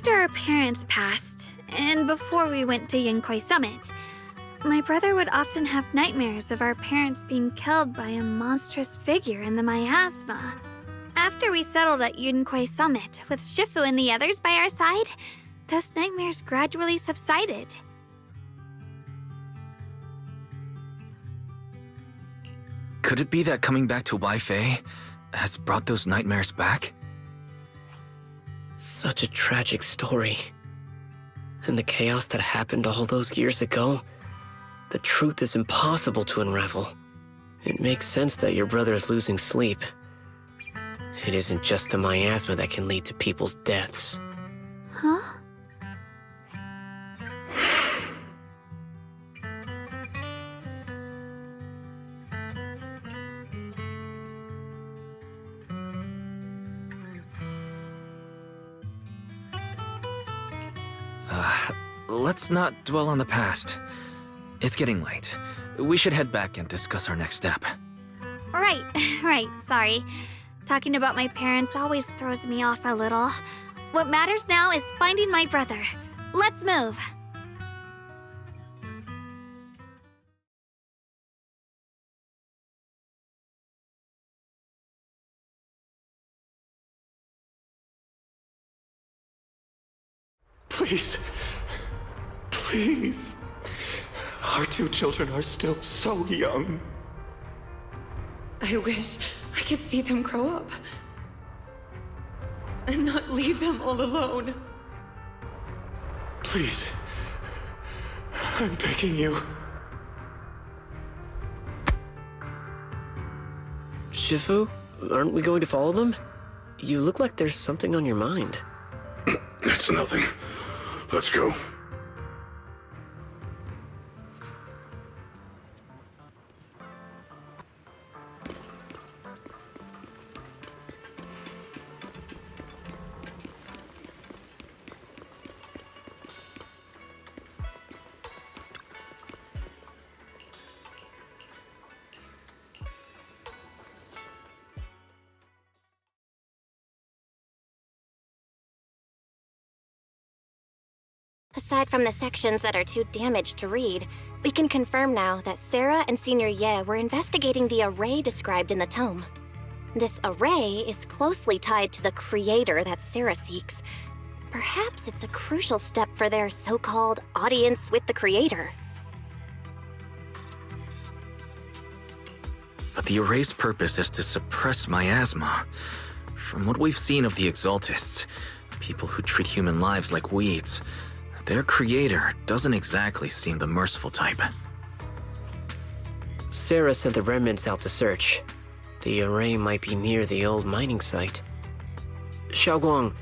After our parents passed, and before we went to Yunquai Summit, my brother would often have nightmares of our parents being killed by a monstrous figure in the miasma. After we settled at Yunquai Summit, with Shifu and the others by our side, those nightmares gradually subsided. Could it be that coming back to Weifei has brought those nightmares back? Such a tragic story. And the chaos that happened all those years ago, the truth is impossible to unravel. It makes sense that your brother is losing sleep. It isn't just the miasma that can lead to people's deaths. Huh? Let's not dwell on the past. It's getting late. We should head back and discuss our next step. Right, sorry. Talking about my parents always throws me off a little. What matters now is finding my brother. Let's move. Please. Please. Our two children are still so young. I wish I could see them grow up. And not leave them all alone. Please. I'm begging you. Shifu, aren't we going to follow them? You look like there's something on your mind. It's nothing. Let's go. Aside from the sections that are too damaged to read, we can confirm now that Sarah and Senior Ye were investigating the array described in the tome. This array is closely tied to the creator that Sarah seeks. Perhaps it's a crucial step for their so-called audience with the creator. But the array's purpose is to suppress miasma. From what we've seen of the Exaltists, people who treat human lives like weeds, their creator doesn't exactly seem the merciful type. Sarah sent the remnants out to search. The array might be near the old mining site. Xiaoguang,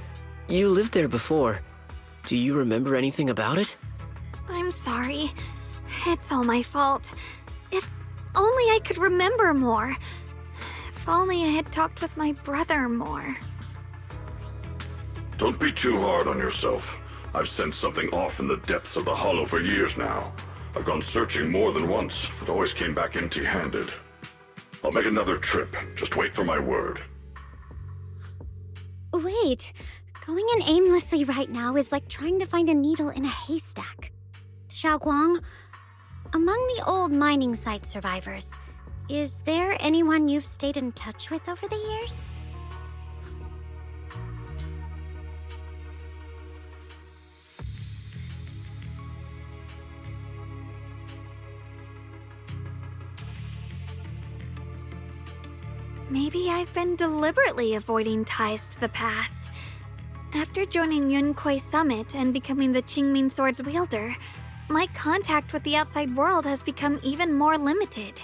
you lived there before. Do you remember anything about it? I'm sorry. It's all my fault. If only I could remember more. If only I had talked with my brother more. Don't be too hard on yourself. I've sensed something off in the depths of the hollow for years now. I've gone searching more than once, but always came back empty-handed. I'll make another trip. Just wait for my word. Wait. Going in aimlessly right now is like trying to find a needle in a haystack. Xiaoguang, among the old mining site survivors, is there anyone you've stayed in touch with over the years? Maybe I've been deliberately avoiding ties to the past. After joining Yunquai Summit and becoming the Qingming Sword's wielder, my contact with the outside world has become even more limited.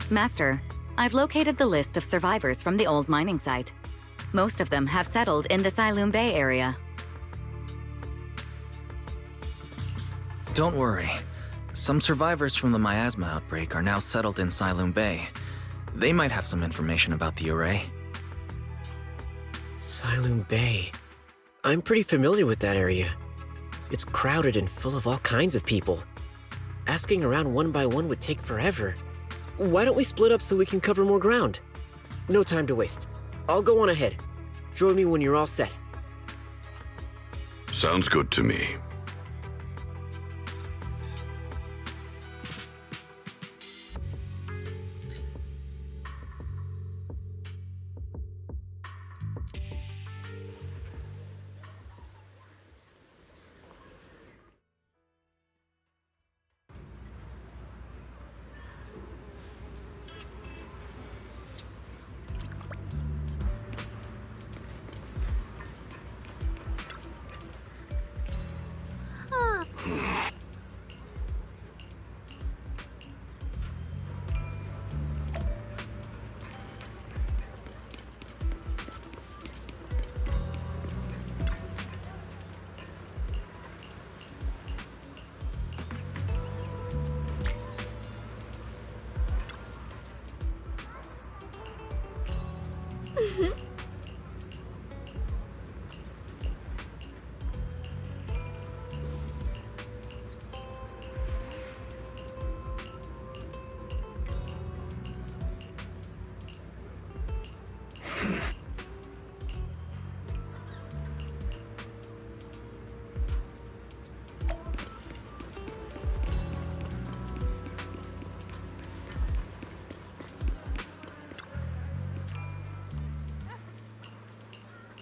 Master, I've located the list of survivors from the old mining site. Most of them have settled in the Sailoon Bay area. Don't worry. Some survivors from the miasma outbreak are now settled in Sailoon Bay. They might have some information about the array. Sailoon Bay. I'm pretty familiar with that area. It's crowded and full of all kinds of people. Asking around one by one would take forever. Why don't we split up so we can cover more ground? No time to waste. I'll go on ahead. Join me when you're all set. Sounds good to me.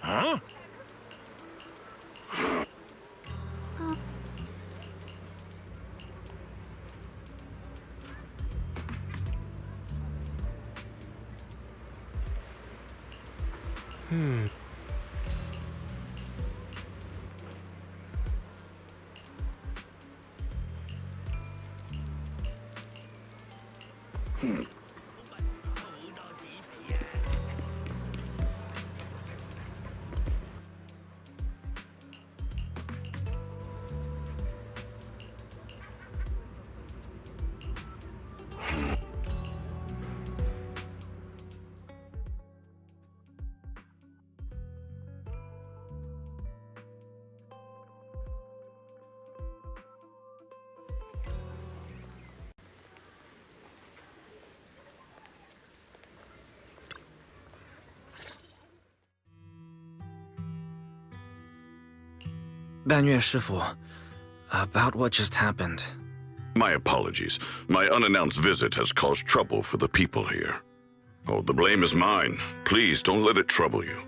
Huh? Banyue Shifu, about what just happened. My apologies. My unannounced visit has caused trouble for the people here. Oh, the blame is mine. Please don't let it trouble you.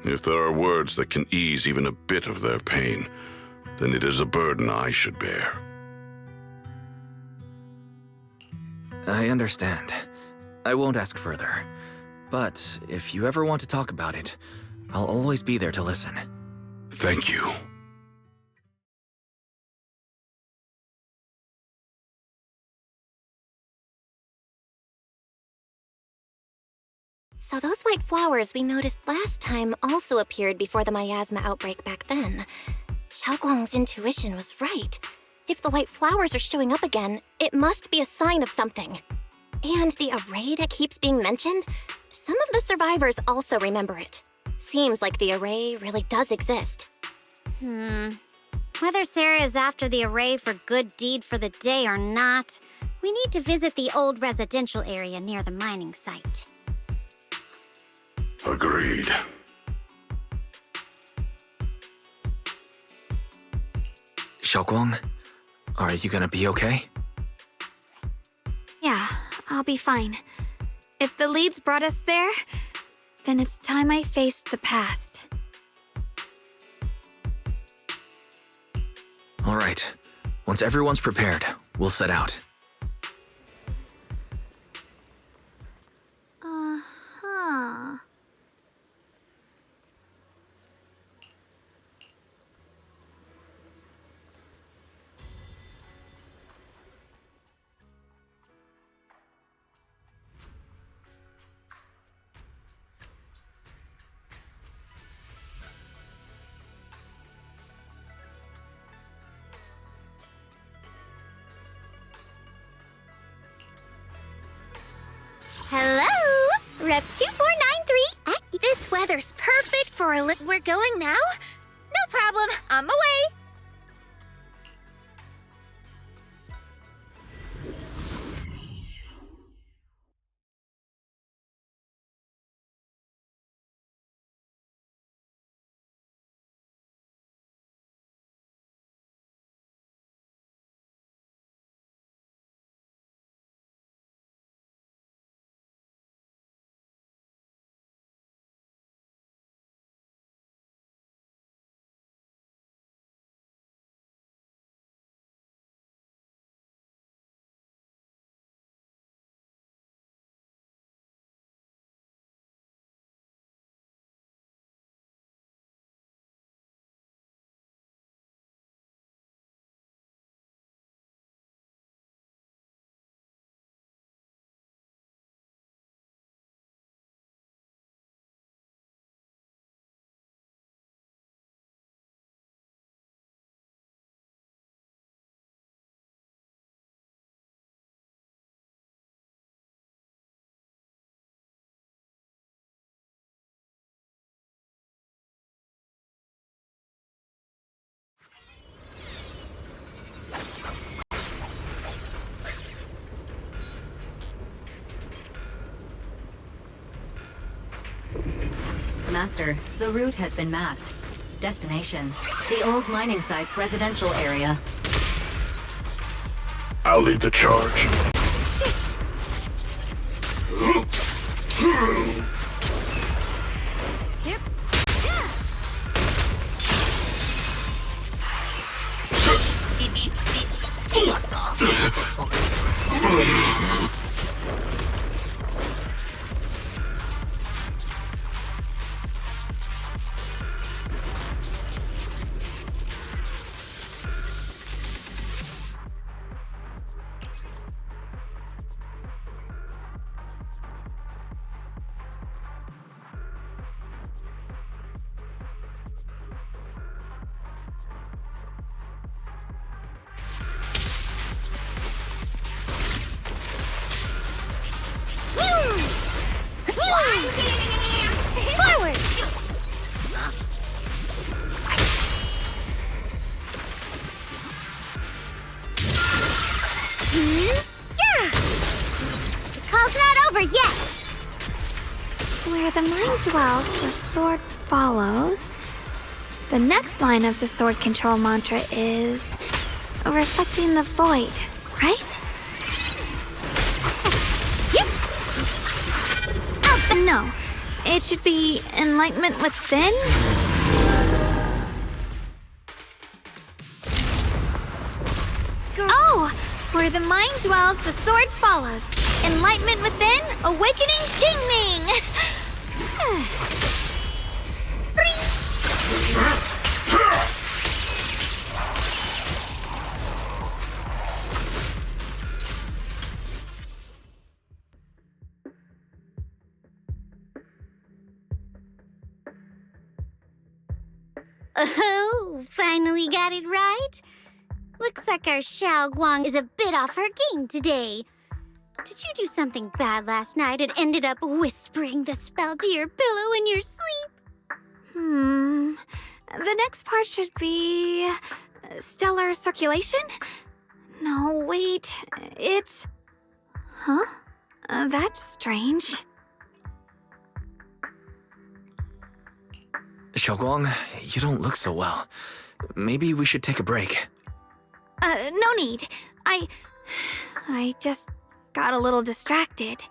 If there are words that can ease even a bit of their pain, then it is a burden I should bear. I understand. I won't ask further. But if you ever want to talk about it, I'll always be there to listen. Thank you. So those white flowers we noticed last time also appeared before the miasma outbreak back then. Xiaoguang's intuition was right. If the white flowers are showing up again, it must be a sign of something. And the array that keeps being mentioned? Some of the survivors also remember it. Seems like the array really does exist. Whether Sarah is after the array for good deed for the day or not, we need to visit the old residential area near the mining site. Agreed. Xiaoguang, are you gonna be okay? Yeah, I'll be fine. If the leads brought us there, then it's time I faced the past. All right. Once everyone's prepared, we'll set out. Uh-huh. Hello? Rep 2493. This weather's perfect for a We're going now? No problem. On my way. Master, the route has been mapped. Destination, the old mining site's residential area. I'll lead the charge. Yep. Forward! Yeah! The call's not over yet! Where the mind dwells, the sword follows. The next line of the sword control mantra is reflecting the void, right? Yep! No, it should be enlightenment within. Oh, where the mind dwells, the sword follows. Enlightenment within, awakening Qingming. Oh, finally got it right. Looks like our Xiao Guang is a bit off her game today. Did you do something bad last night and ended up whispering the spell to your pillow in your sleep? The next part should be stellar circulation? No, wait. It's... Huh? That's strange. Xiaoguang, you don't look so well. Maybe we should take a break. No need. I just got a little distracted.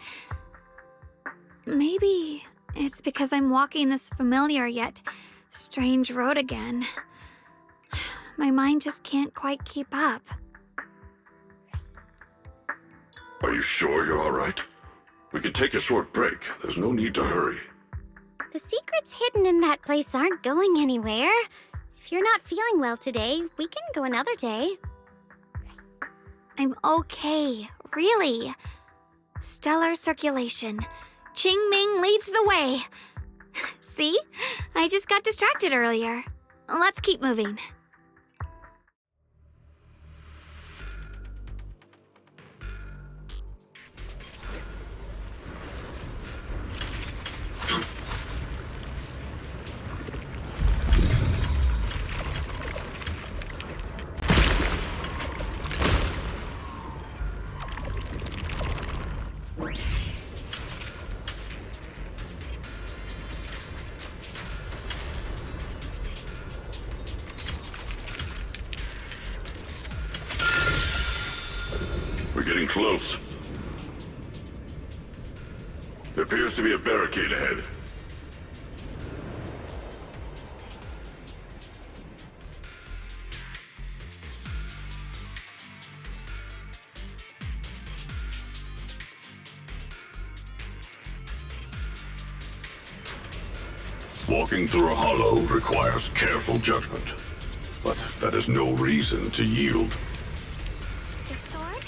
Maybe it's because I'm walking this familiar yet strange road again. My mind just can't quite keep up. Are you sure you're all right? We can take a short break. There's no need to hurry. The secrets hidden in that place aren't going anywhere. If you're not feeling well today, we can go another day. I'm okay, really. Stellar circulation. Qingming leads the way. See? I just got distracted earlier. Let's keep moving. We're getting close. There appears to be a barricade ahead. Walking through a hollow requires careful judgment, but that is no reason to yield. The sword?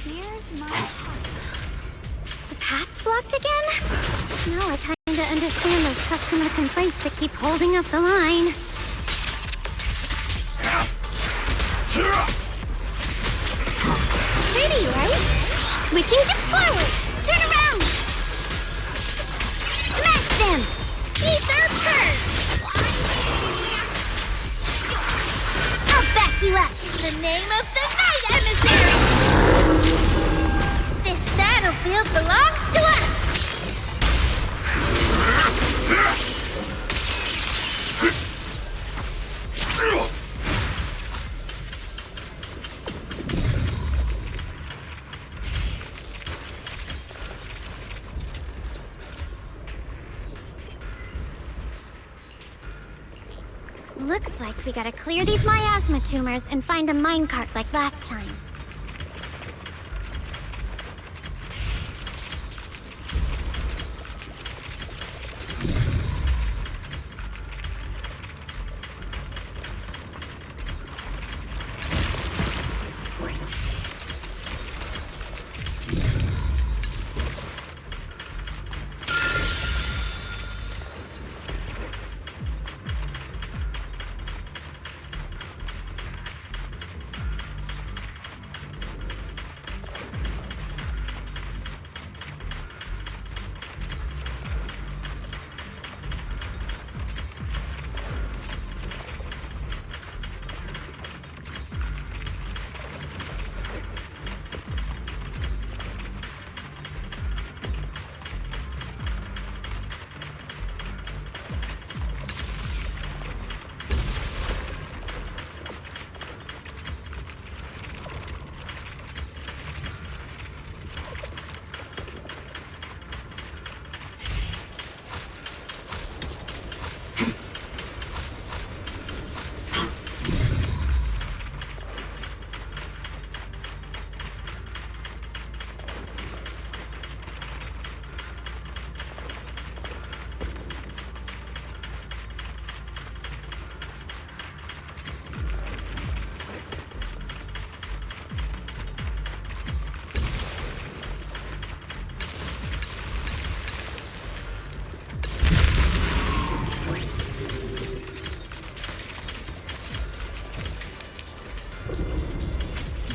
Here's my heart. The path's blocked again? No, I kinda understand those customer complaints that keep holding up the line. Pretty, right? Switching to forward! Turn around! Smash them! Ether curve! I'll back you up in the name of the Night Emissary! This battlefield belongs to us! Looks like we gotta clear these miasma tumors and find a minecart like last time.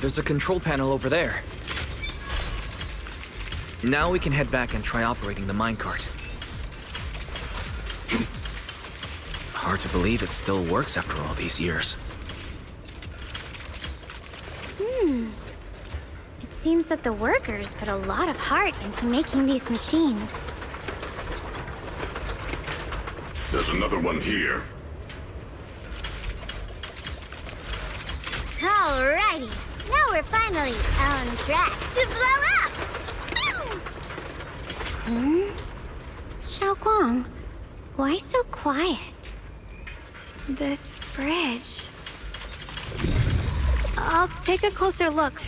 There's a control panel over there. Now we can head back and try operating the minecart. Hard to believe it still works after all these years. It seems that the workers put a lot of heart into making these machines. There's another one here. Alrighty. Now we're finally on track to blow up! Xiaoguang, why so quiet? This bridge. I'll take a closer look.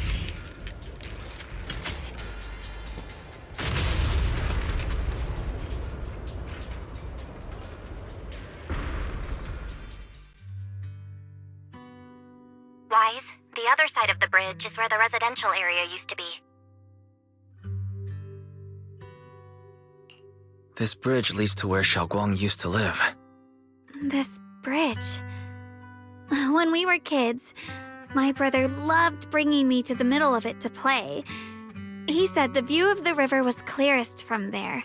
Wise, the other side of the bridge is where the residential area used to be. This bridge leads to where Xiaoguang used to live. This bridge. When we were kids, my brother loved bringing me to the middle of it to play. He said the view of the river was clearest from there.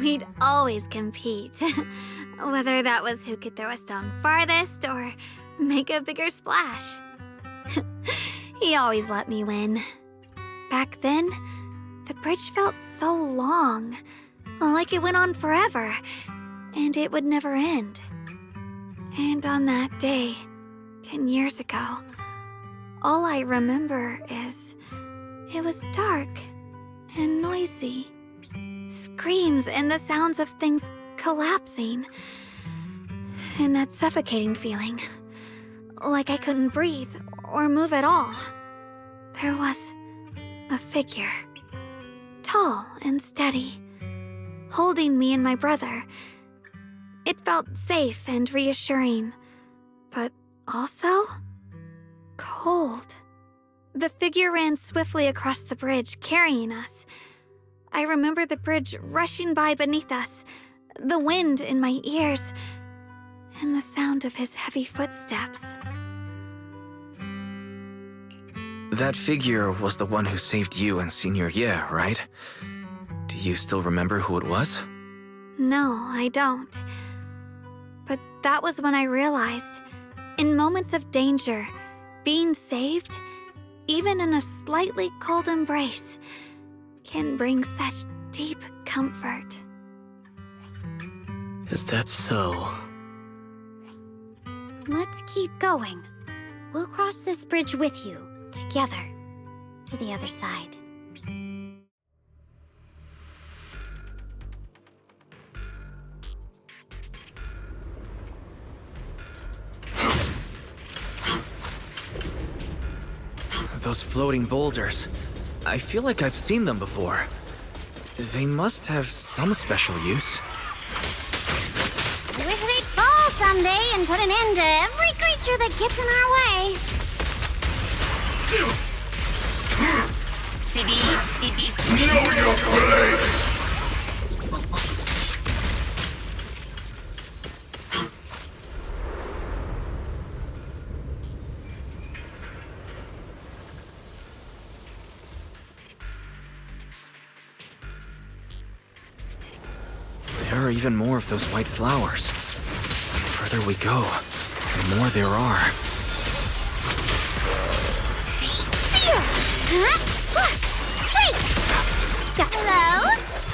We'd always compete, whether that was who could throw a stone farthest or make a bigger splash. He always let me win. Back then, the bridge felt so long, like it went on forever, and it would never end. And on that day, 10 years ago, all I remember is it was dark and noisy. Screams and the sounds of things collapsing. And that suffocating feeling. Like I couldn't breathe or move at all. There was a figure. Tall and steady. Holding me and my brother. It felt safe and reassuring. But also cold. The figure ran swiftly across the bridge, carrying us. I remember the bridge rushing by beneath us, the wind in my ears, and the sound of his heavy footsteps. That figure was the one who saved you and Senior Ye, right? Do you still remember who it was? No, I don't. But that was when I realized, in moments of danger, being saved, even in a slightly cold embrace, can bring such deep comfort. Is that so? Let's keep going. We'll cross this bridge with you, together, to the other side. Those floating boulders. I feel like I've seen them before. They must have some special use. I wish they'd fall someday and put an end to every creature that gets in our way. Know your place! There are even more of those white flowers. The further we go, the more there are. Hello?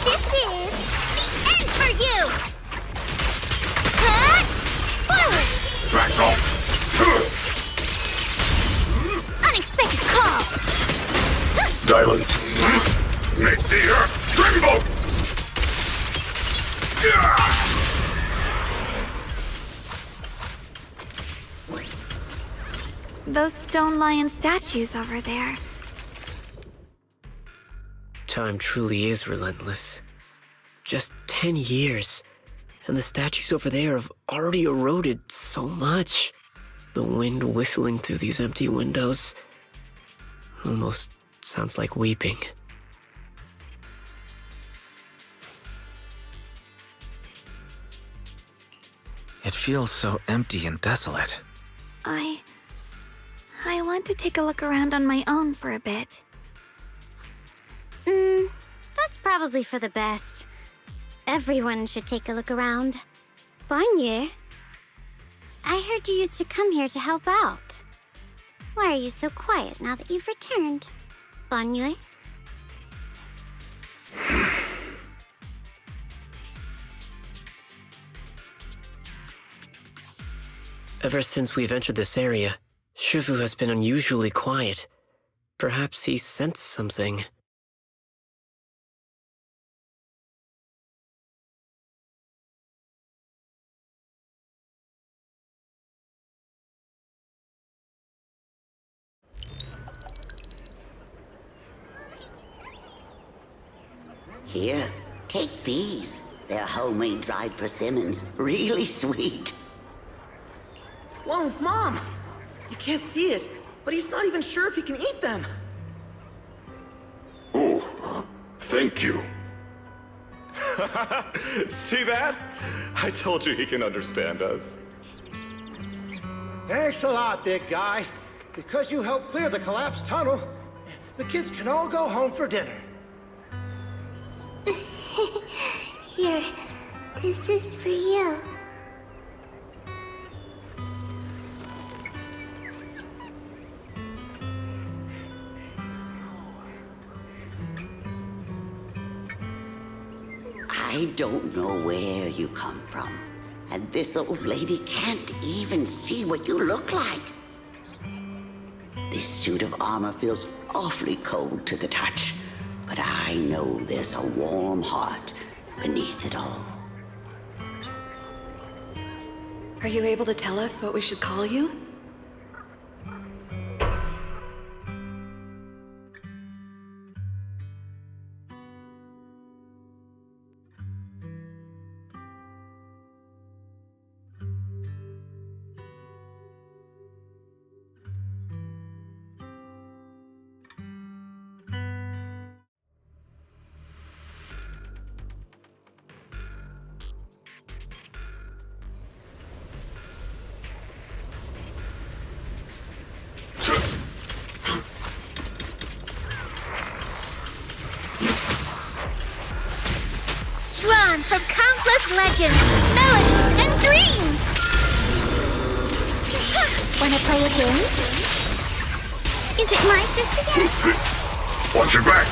This is the end for you! Forward! Back off! Unexpected call! Dylan! Make the earth tremble! Those stone lion statues over there. Time truly is relentless. Just 10 years, and the statues over there have already eroded so much. The wind whistling through these empty windows almost sounds like weeping. It feels so empty and desolate. I want to take a look around on my own for a bit. That's probably for the best. Everyone should take a look around. Banyu, I heard you used to come here to help out. Why are you so quiet now that you've returned, Banyu? Ever since we've entered this area, Shifu has been unusually quiet. Perhaps he sensed something. Here, take these. They're homemade dried persimmons. Really sweet. Whoa, Mom! You can't see it, but he's not even sure if he can eat them. Oh, thank you. See that? I told you he can understand us. Thanks a lot, big guy. Because you helped clear the collapsed tunnel, the kids can all go home for dinner. Here, this is for you. I don't know where you come from, and this old lady can't even see what you look like. This suit of armor feels awfully cold to the touch, but I know there's a warm heart beneath it all. Are you able to tell us what we should call you? Drawn from countless legends, melodies, and dreams! Wanna play a game? Is it my shift again? Watch your back!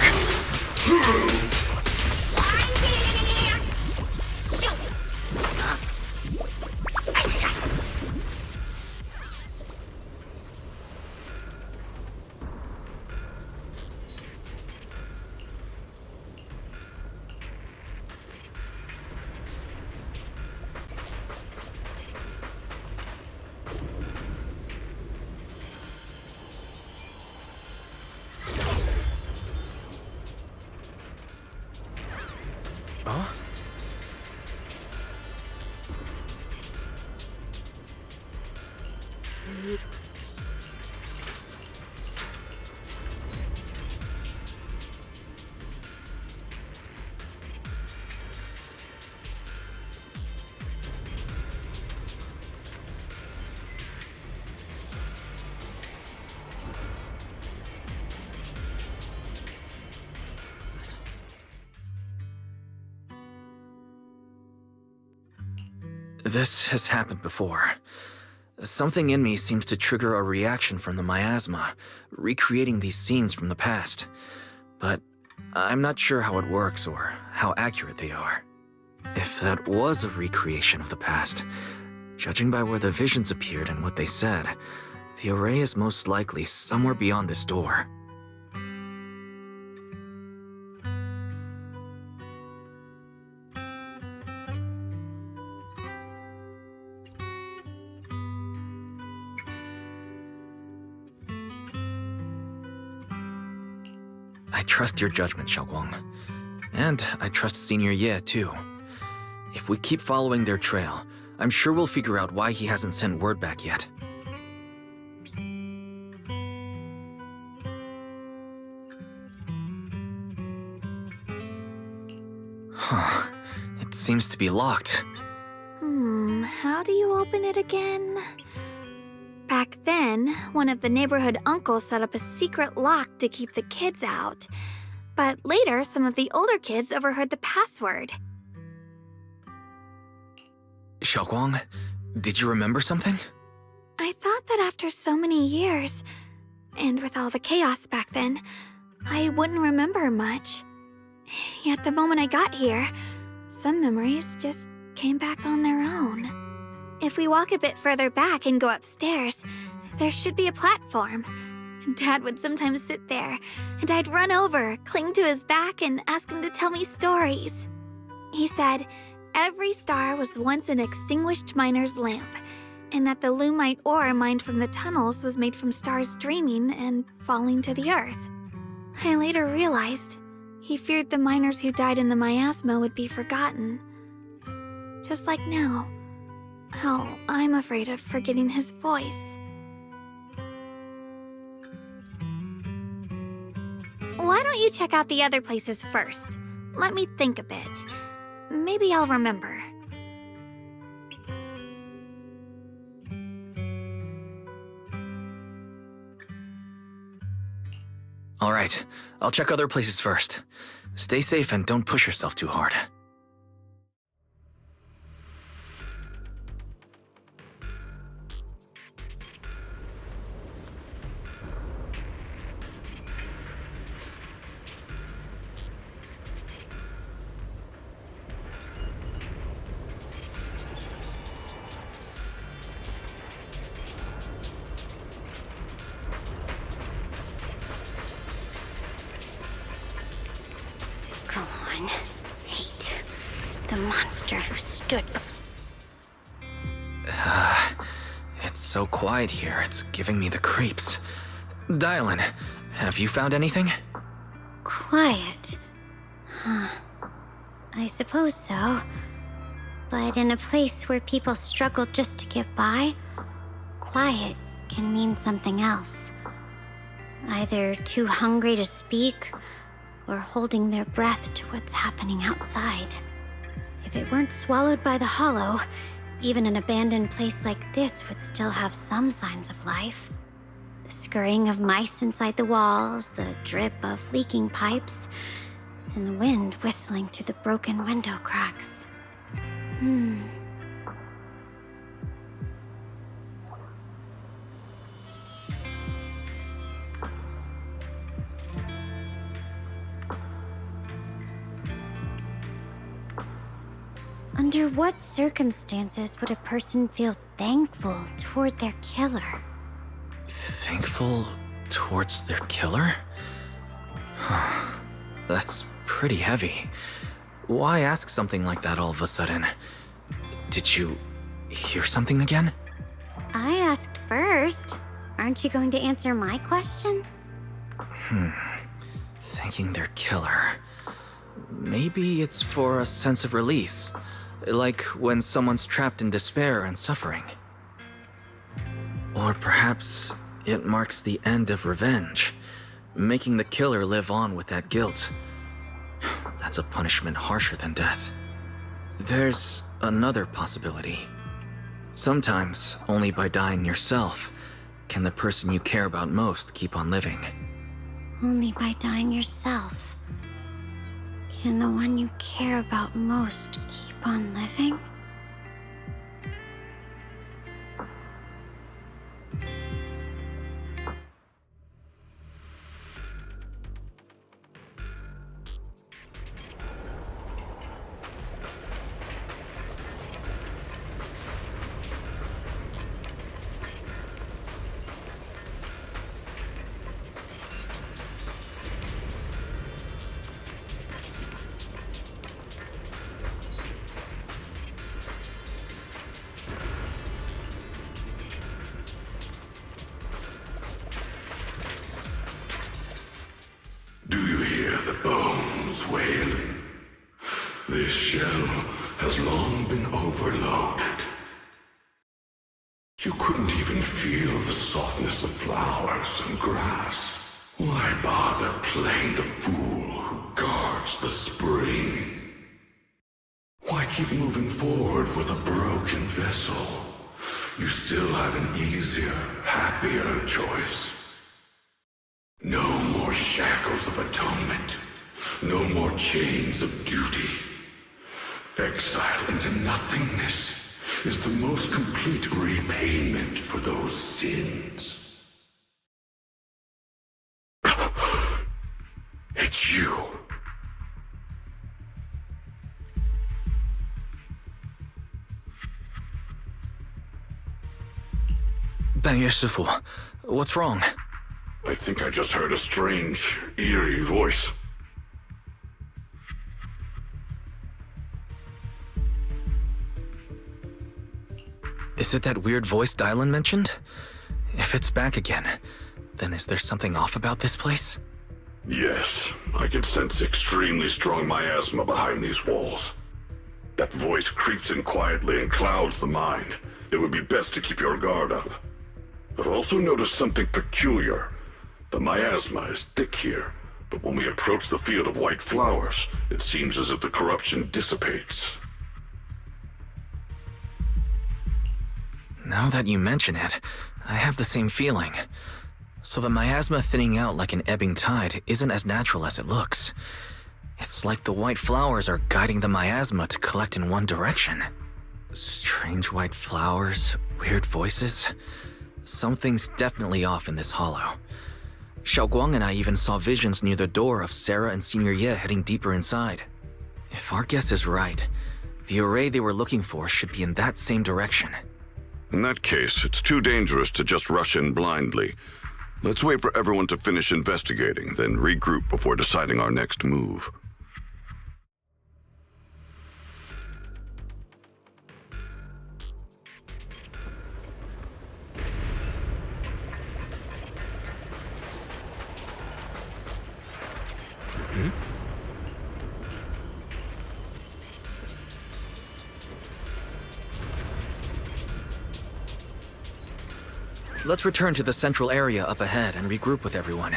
This has happened before. Something in me seems to trigger a reaction from the miasma, recreating these scenes from the past. But I'm not sure how it works or how accurate they are. If that was a recreation of the past, judging by where the visions appeared and what they said, the array is most likely somewhere beyond this door. I trust your judgment, Xiaoguang. And I trust Senior Ye, too. If we keep following their trail, I'm sure we'll figure out why he hasn't sent word back yet. Huh. It seems to be locked. How do you open it again? Back then, one of the neighborhood uncles set up a secret lock to keep the kids out. But later, some of the older kids overheard the password. Xiaoguang, did you remember something? I thought that after so many years, and with all the chaos back then, I wouldn't remember much. Yet the moment I got here, some memories just came back on their own. If we walk a bit further back and go upstairs, there should be a platform. Dad would sometimes sit there, and I'd run over, cling to his back, and ask him to tell me stories. He said every star was once an extinguished miner's lamp, and that the Lumite ore mined from the tunnels was made from stars dreaming and falling to the earth. I later realized he feared the miners who died in the miasma would be forgotten. Just like now, how I'm afraid of forgetting his voice. Why don't you check out the other places first? Let me think a bit. Maybe I'll remember. All right, I'll check other places first. Stay safe and don't push yourself too hard. Go on. Hate. The monster who stood... It's so quiet here, it's giving me the creeps. Dylan, have you found anything? Quiet. Huh. I suppose so. But in a place where people struggle just to get by, quiet can mean something else. Either too hungry to speak, or holding their breath to what's happening outside. If it weren't swallowed by the hollow, even an abandoned place like this would still have some signs of life. The scurrying of mice inside the walls, the drip of leaking pipes, and the wind whistling through the broken window cracks. Under what circumstances would a person feel thankful toward their killer? Thankful towards their killer? That's pretty heavy. Why ask something like that all of a sudden? Did you hear something again? I asked first. Aren't you going to answer my question? Thanking their killer. Maybe it's for a sense of release. Like when someone's trapped in despair and suffering. Or perhaps it marks the end of revenge, making the killer live on with that guilt. That's a punishment harsher than death. There's another possibility. Sometimes, only by dying yourself, can the person you care about most keep on living. Only by dying yourself can the one you care about most keep on living? overloaded. You couldn't even feel the softness of flowers and grass. Why bother playing the fool who guards the spring? Why keep moving forward with a broken vessel? You still have an easier, happier choice. No more shackles of atonement. No more chains of duty. Exile into nothingness is the most complete repayment for those sins. It's you. Bangye Shifu, what's wrong? I think I just heard a strange, eerie voice. Is it that weird voice Dylan mentioned? If it's back again, then is there something off about this place? Yes, I can sense extremely strong miasma behind these walls. That voice creeps in quietly and clouds the mind. It would be best to keep your guard up. I've also noticed something peculiar. The miasma is thick here, but when we approach the field of white flowers, it seems as if the corruption dissipates. Now that you mention it, I have the same feeling. So the miasma thinning out like an ebbing tide isn't as natural as it looks. It's like the white flowers are guiding the miasma to collect in one direction. Strange white flowers, weird voices. Something's definitely off in this hollow. Xiaoguang and I even saw visions near the door of Sarah and Senior Ye heading deeper inside. If our guess is right, the array they were looking for should be in that same direction. In that case, it's too dangerous to just rush in blindly. Let's wait for everyone to finish investigating, then regroup before deciding our next move. Let's return to the central area up ahead and regroup with everyone.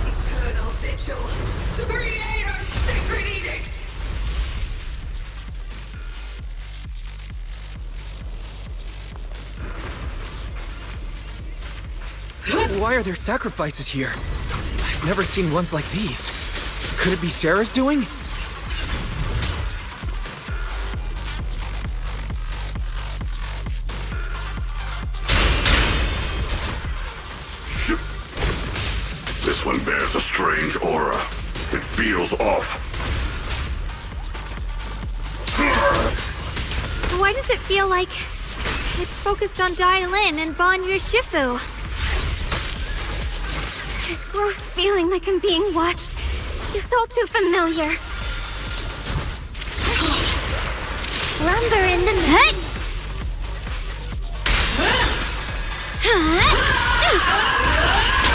Eternal Vigil, the Creator's sacred edict! Why are there sacrifices here? I've never seen ones like these. Could it be Sarah's doing? This one bears a strange aura. It feels off. Why does it feel like it's focused on Dai Lin and Ban Yu Shifu? This gross feeling like I'm being watched is all too familiar. Slumber in the night.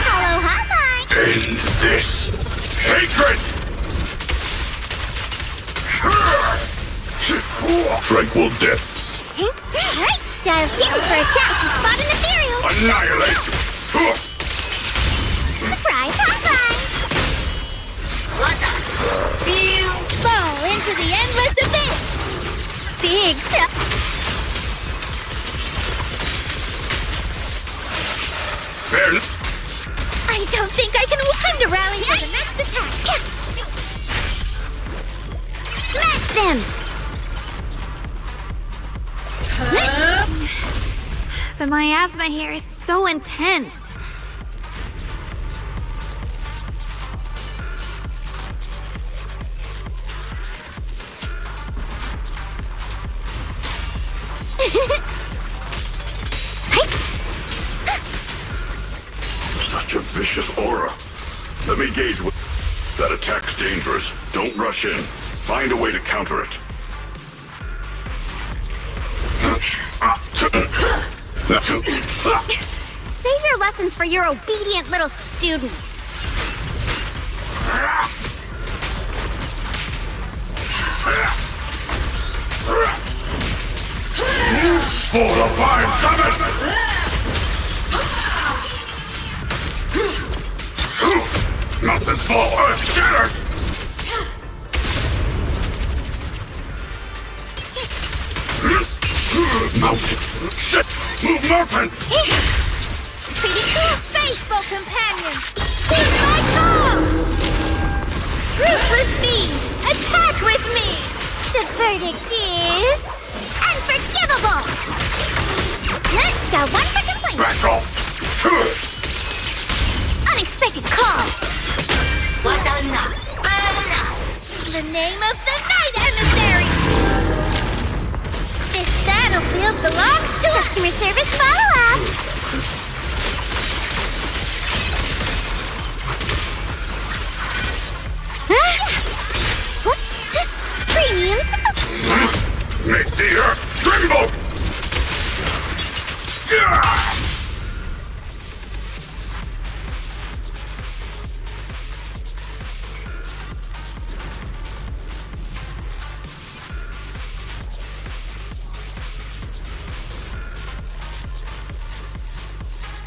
Hello, hotline. End this hatred! Tranquil depths. Right, dial 2 for a chat if you spot an ethereal. Annihilate! Surprise hotline. What the? Feel. Fall into the endless abyss. Big Spare. I don't think I can time to rally for the next attack. Smash them. The miasma here is so intense. Such a vicious aura. Let me gauge what... That attack's dangerous. Don't rush in. Find a way to counter it. Save your lessons for your obedient little students. For the 5 summits! Mountains fall, earth shatters! Mountain! Shit! Move mountain! Faithful companions, hear my call! Ruthless fiend, attack with me! The verdict is... unforgivable! Now one for complaint. Back off! Unexpected call. The name of the night emissary. This battlefield belongs to customer service follow-up. Premiums. Make the earth tremble!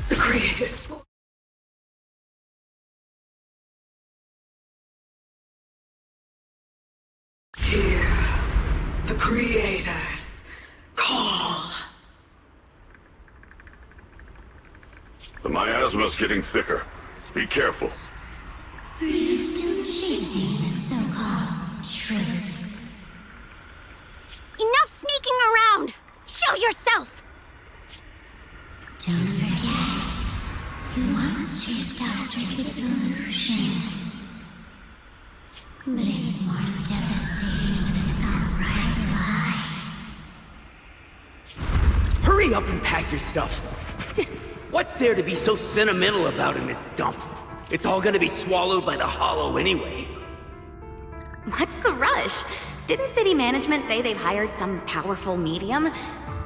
The creators. Hear the creators call. The miasma's getting thicker. Be careful. Are you still chasing the so-called truth? Enough sneaking around! Show yourself! Don't forget, you once chased after its illusion. But it's more devastating than an outright lie. Hurry up and pack your stuff. What's there to be so sentimental about in this dump? It's all gonna be swallowed by the hollow anyway. What's the rush? Didn't city management say they've hired some powerful medium?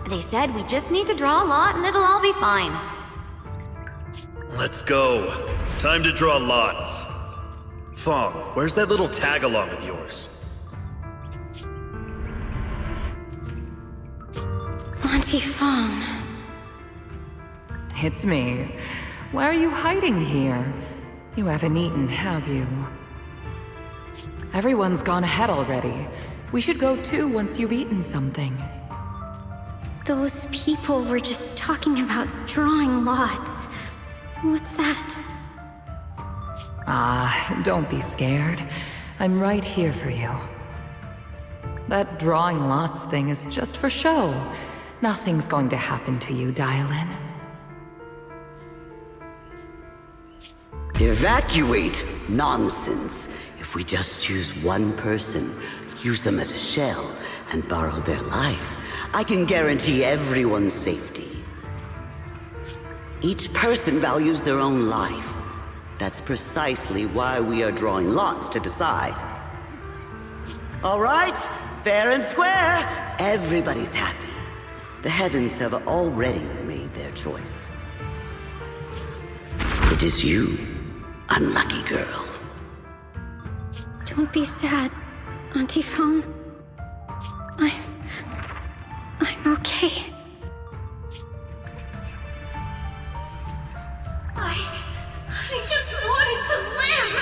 They said we just need to draw a lot and it'll all be fine. Let's go. Time to draw lots. Fong, where's that little tag-along of yours? Auntie Fong. It's me. Why are you hiding here? You haven't eaten, have you? Everyone's gone ahead already. We should go too once you've eaten something. Those people were just talking about drawing lots. What's that? Ah, don't be scared. I'm right here for you. That drawing lots thing is just for show. Nothing's going to happen to you, Dylan. Evacuate? Nonsense. If we just choose one person, use them as a shell, and borrow their life, I can guarantee everyone's safety. Each person values their own life. That's precisely why we are drawing lots to decide. All right, fair and square. Everybody's happy. The heavens have already made their choice. It is you, unlucky girl. Don't be sad, Auntie Fong. I'm okay. I just wanted to live!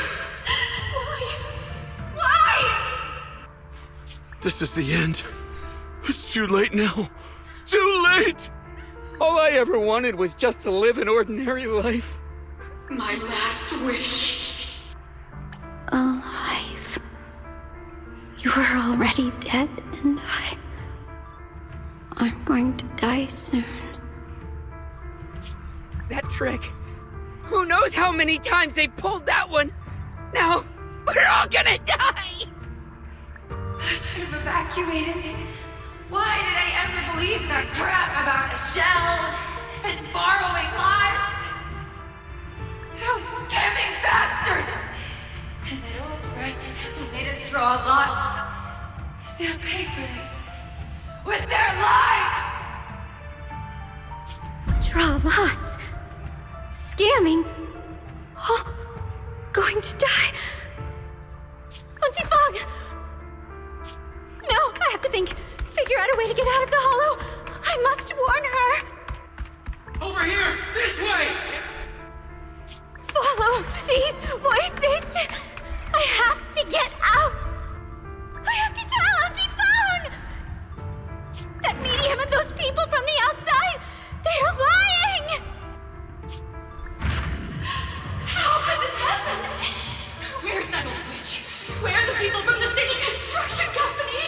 Why? This is the end. It's too late now. Too late! All I ever wanted was just to live an ordinary life. My last wish. Alive. You were already dead, and I'm going to die soon. That trick. Who knows how many times they pulled that one? Now, we're all gonna die! I should have evacuated. Why did I ever believe that crap about a shell and borrowing lives? Those scamming bastards! And that old wretch who made us draw lots. They'll pay for this with their lives! Draw lots? scamming. Oh, going to die. Auntie Fong! No, I have to figure out a way to get out of the hollow. I must warn her. Over here! This way! Follow these voices. I have to get out. I have to tell Auntie Fong. That medium and those people from the outside, they are lying. How could this happen? Where's that old witch? Where are the people from the city construction company?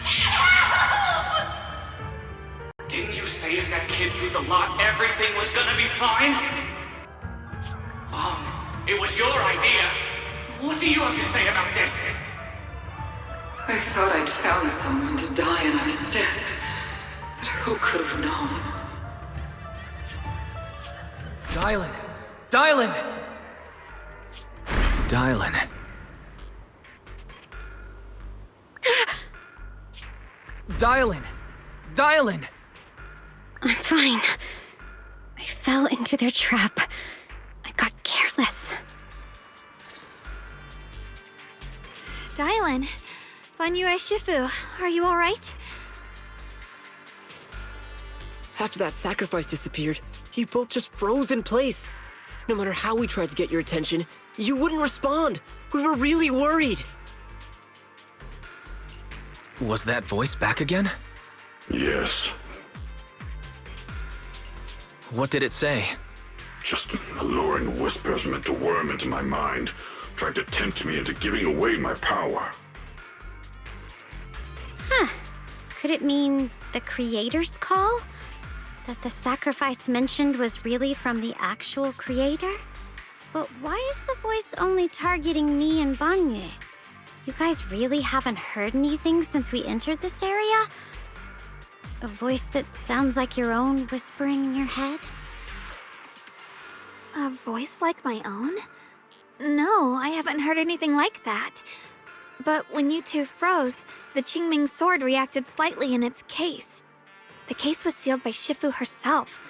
Help! Didn't you say if that kid drew the lot, everything was gonna be fine? It was your idea. What do you have to say about this? I thought I'd found someone to die in our stead, but who could have known? Dylan! Dylan! Dylan. Dylan! Dylan! I'm fine. I fell into their trap. I got careless. Dylan, Banyue Shifu, are you alright? After that sacrifice disappeared, you both just froze in place. No matter how we tried to get your attention, you wouldn't respond. We were really worried. Was that voice back again? Yes. What did it say? Just alluring whispers meant to worm into my mind, trying to tempt me into giving away my power. Huh. Could it mean the Creator's call? That the sacrifice mentioned was really from the actual Creator? But why is the voice only targeting me and Banyue? You guys really haven't heard anything since we entered this area? A voice that sounds like your own whispering in your head? A voice like my own? No, I haven't heard anything like that. But when you two froze, the Qingming sword reacted slightly in its case. The case was sealed by Shifu herself.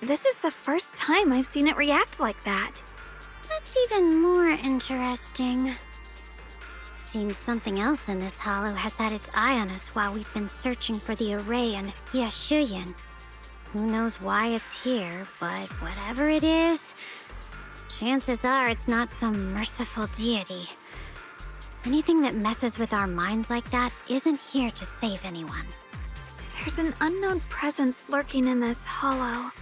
This is the first time I've seen it react like that. That's even more interesting. Seems something else in this hollow has had its eye on us while we've been searching for the array in Yashuyan. Who knows why it's here, but whatever it is, chances are it's not some merciful deity. Anything that messes with our minds like that isn't here to save anyone. There's an unknown presence lurking in this hollow.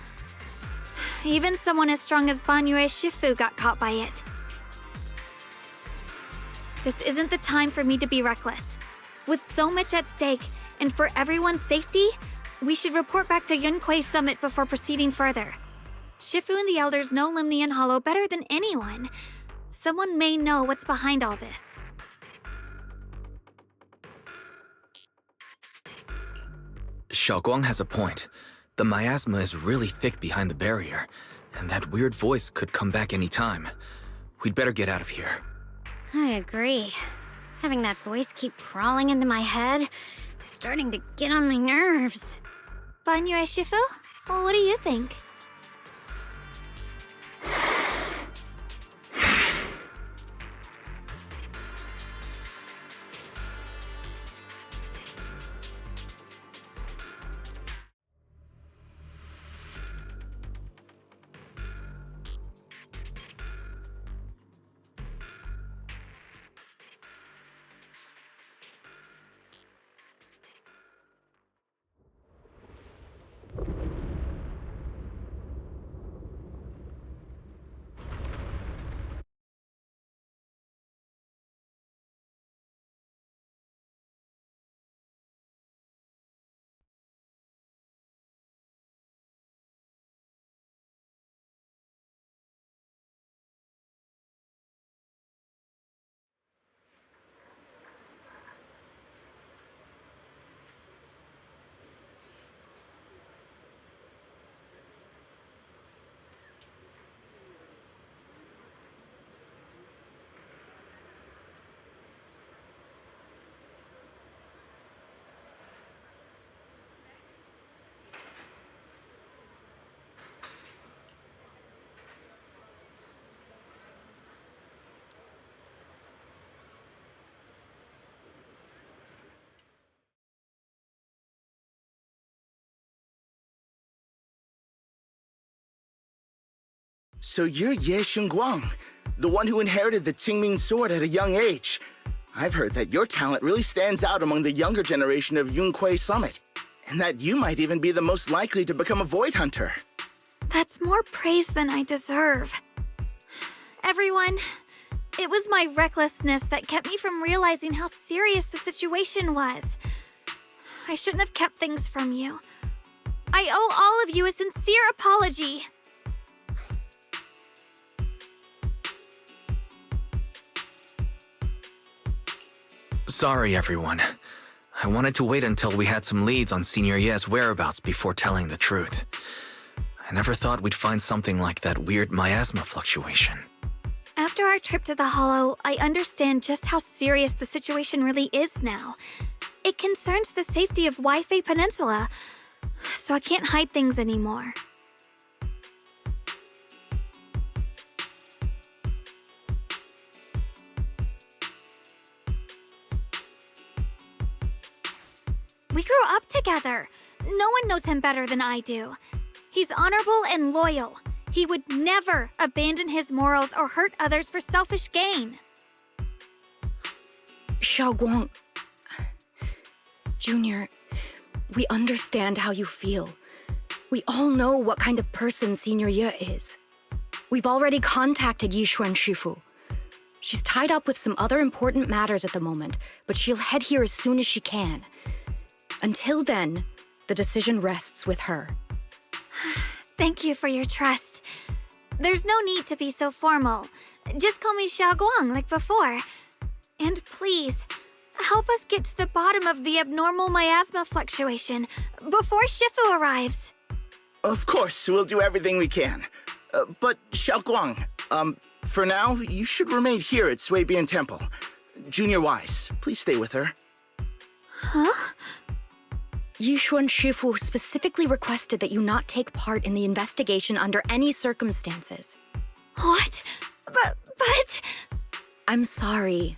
Even someone as strong as Banyue Shifu got caught by it. This isn't the time for me to be reckless. With so much at stake, and for everyone's safety, we should report back to Yunquei Summit before proceeding further. Shifu and the Elders know Limnian Hollow better than anyone. Someone may know what's behind all this. Xiaoguang has a point. The miasma is really thick behind the barrier, and that weird voice could come back any time. We'd better get out of here. I agree. Having that voice keep crawling into my head, it's starting to get on my nerves. Banyue Shifu, well, what do you think? So you're Ye Xingguang, the one who inherited the Qingming sword at a young age. I've heard that your talent really stands out among the younger generation of Yunque Summit, and that you might even be the most likely to become a Void Hunter. That's more praise than I deserve. Everyone, it was my recklessness that kept me from realizing how serious the situation was. I shouldn't have kept things from you. I owe all of you a sincere apology. Sorry, everyone. I wanted to wait until we had some leads on Senior Ye's whereabouts before telling the truth. I never thought we'd find something like that weird miasma fluctuation. After our trip to the Hollow, I understand just how serious the situation really is now. It concerns the safety of Waifei Peninsula, so I can't hide things anymore. We grew up together. No one knows him better than I do. He's honorable and loyal. He would never abandon his morals or hurt others for selfish gain. Xiaoguang... Junior, we understand how you feel. We all know what kind of person Senior Ye is. We've already contacted Yishuan Shifu. She's tied up with some other important matters at the moment, but she'll head here as soon as she can. Until then, the decision rests with her. Thank you for your trust. There's no need to be so formal. Just call me Xiaoguang like before. And please, help us get to the bottom of the abnormal miasma fluctuation before Shifu arrives. Of course, we'll do everything we can. But Xiaoguang, for now, you should remain here at Suibian Temple. Junior Wise, please stay with her. Huh? Yishuan Shifu specifically requested that you not take part in the investigation under any circumstances. What? But... I'm sorry.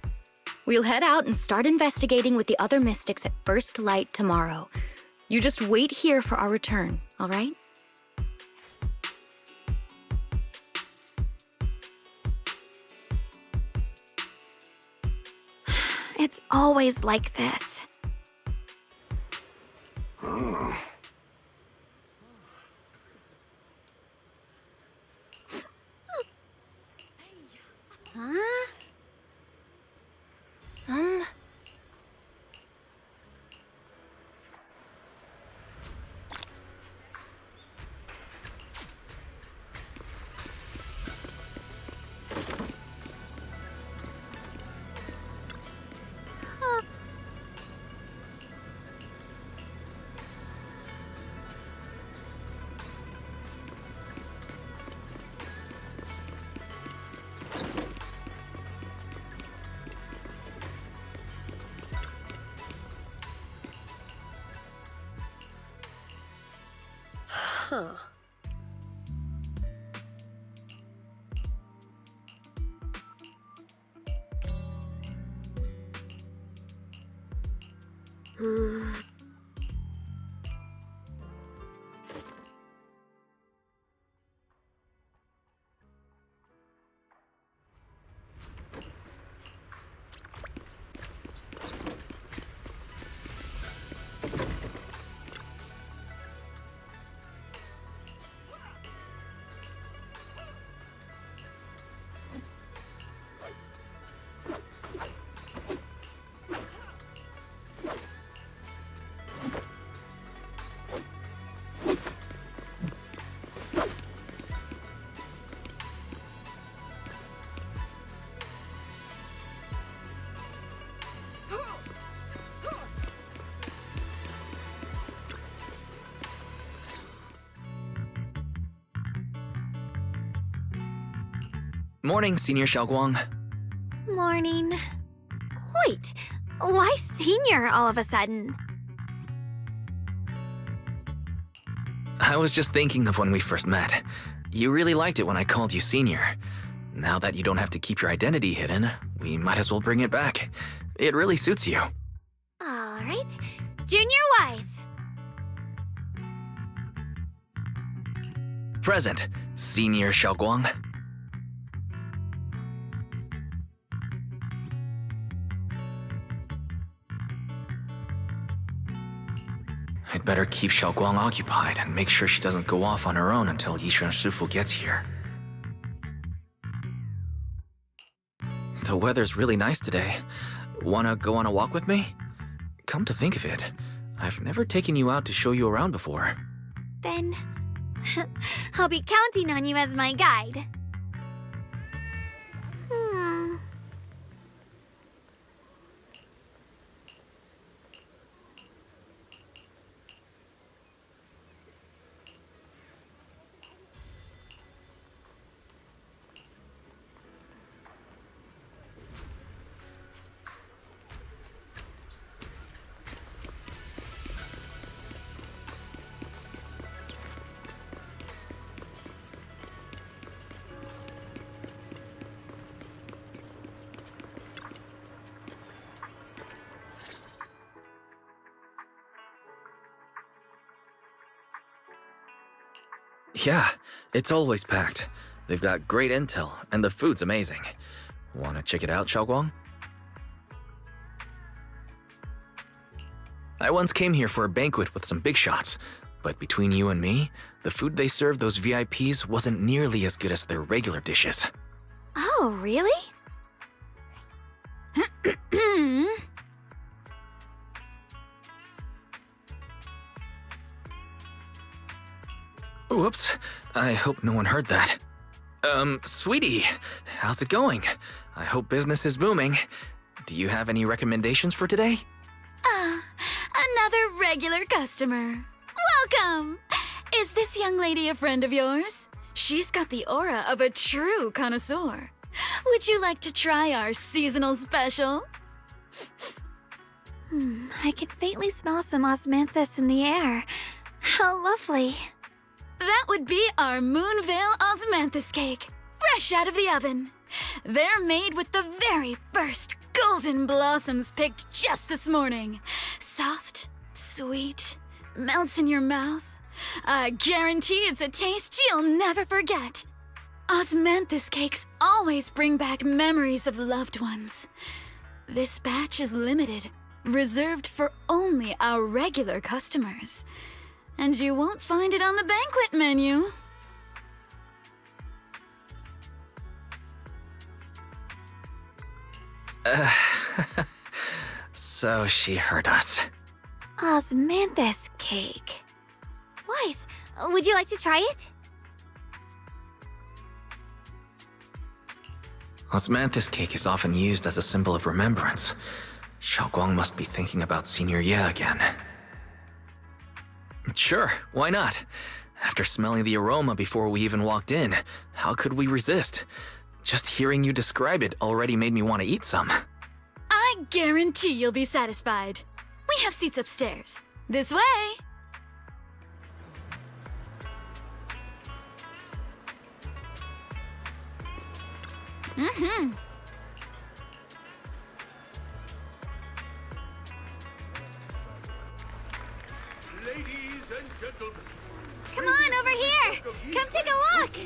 We'll head out and start investigating with the other mystics at first light tomorrow. You just wait here for our return, all right? It's always like this. Oh. Huh? Huh. Morning, Senior Xiaoguang. Morning. Wait, why Senior all of a sudden? I was just thinking of when we first met. You really liked it when I called you Senior. Now that you don't have to keep your identity hidden, we might as well bring it back. It really suits you. All right, Junior Wise. Present, Senior Xiaoguang. I'd better keep Xiaoguang occupied and make sure she doesn't go off on her own until Yishuan Shifu gets here. The weather's really nice today. Wanna go on a walk with me? Come to think of it, I've never taken you out to show you around before. Then I'll be counting on you as my guide. Yeah, it's always packed. They've got great intel, and the food's amazing. Wanna check it out, Xiaoguang? I once came here for a banquet with some big shots, but between you and me, the food they served those VIPs wasn't nearly as good as their regular dishes. Oh, really? Whoops, I hope no one heard that. Sweetie, how's it going? I hope business is booming. Do you have any recommendations for today? Another regular customer. Welcome! Is this young lady a friend of yours? She's got the aura of a true connoisseur. Would you like to try our seasonal special? I can faintly smell some osmanthus in the air. How lovely. That would be our Moonvale Osmanthus cake, fresh out of the oven. They're made with the very first golden blossoms picked just this morning. Soft, sweet, melts in your mouth. I guarantee it's a taste you'll never forget. Osmanthus cakes always bring back memories of loved ones. This batch is limited, reserved for only our regular customers. And you won't find it on the banquet menu. So she heard us. Osmanthus cake. Weiss, would you like to try it? Osmanthus cake is often used as a symbol of remembrance. Xiaoguang must be thinking about Senior Ye again. Sure, why not? After smelling the aroma before we even walked in, how could we resist? Just hearing you describe it already made me want to eat some. I guarantee you'll be satisfied. We have seats upstairs. This way! Ladies and gentlemen, Come on, over here! Come take a look!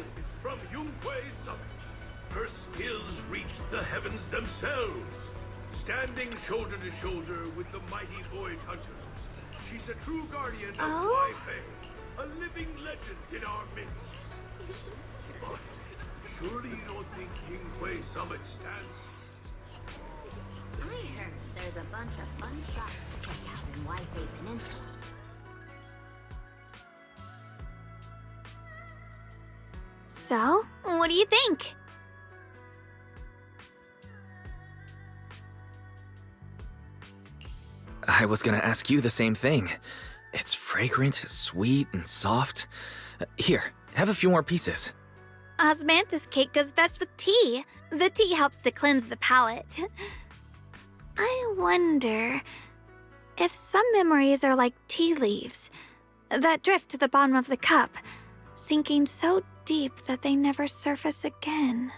from Yunquei Summit, her skills reach the heavens themselves. Standing shoulder to shoulder with the mighty Void Hunters, she's a true guardian of Wai Fei, a living legend in our midst. But surely you don't think Yunquei Summit stands? I heard there's a bunch of fun shots to check out in Wai Fei Peninsula. So, what do you think? I was gonna ask you the same thing. It's fragrant, sweet, and soft. Here, have a few more pieces. Osmanthus cake goes best with tea. The tea helps to cleanse the palate. I wonder if some memories are like tea leaves that drift to the bottom of the cup, sinking so deep that they never surface again.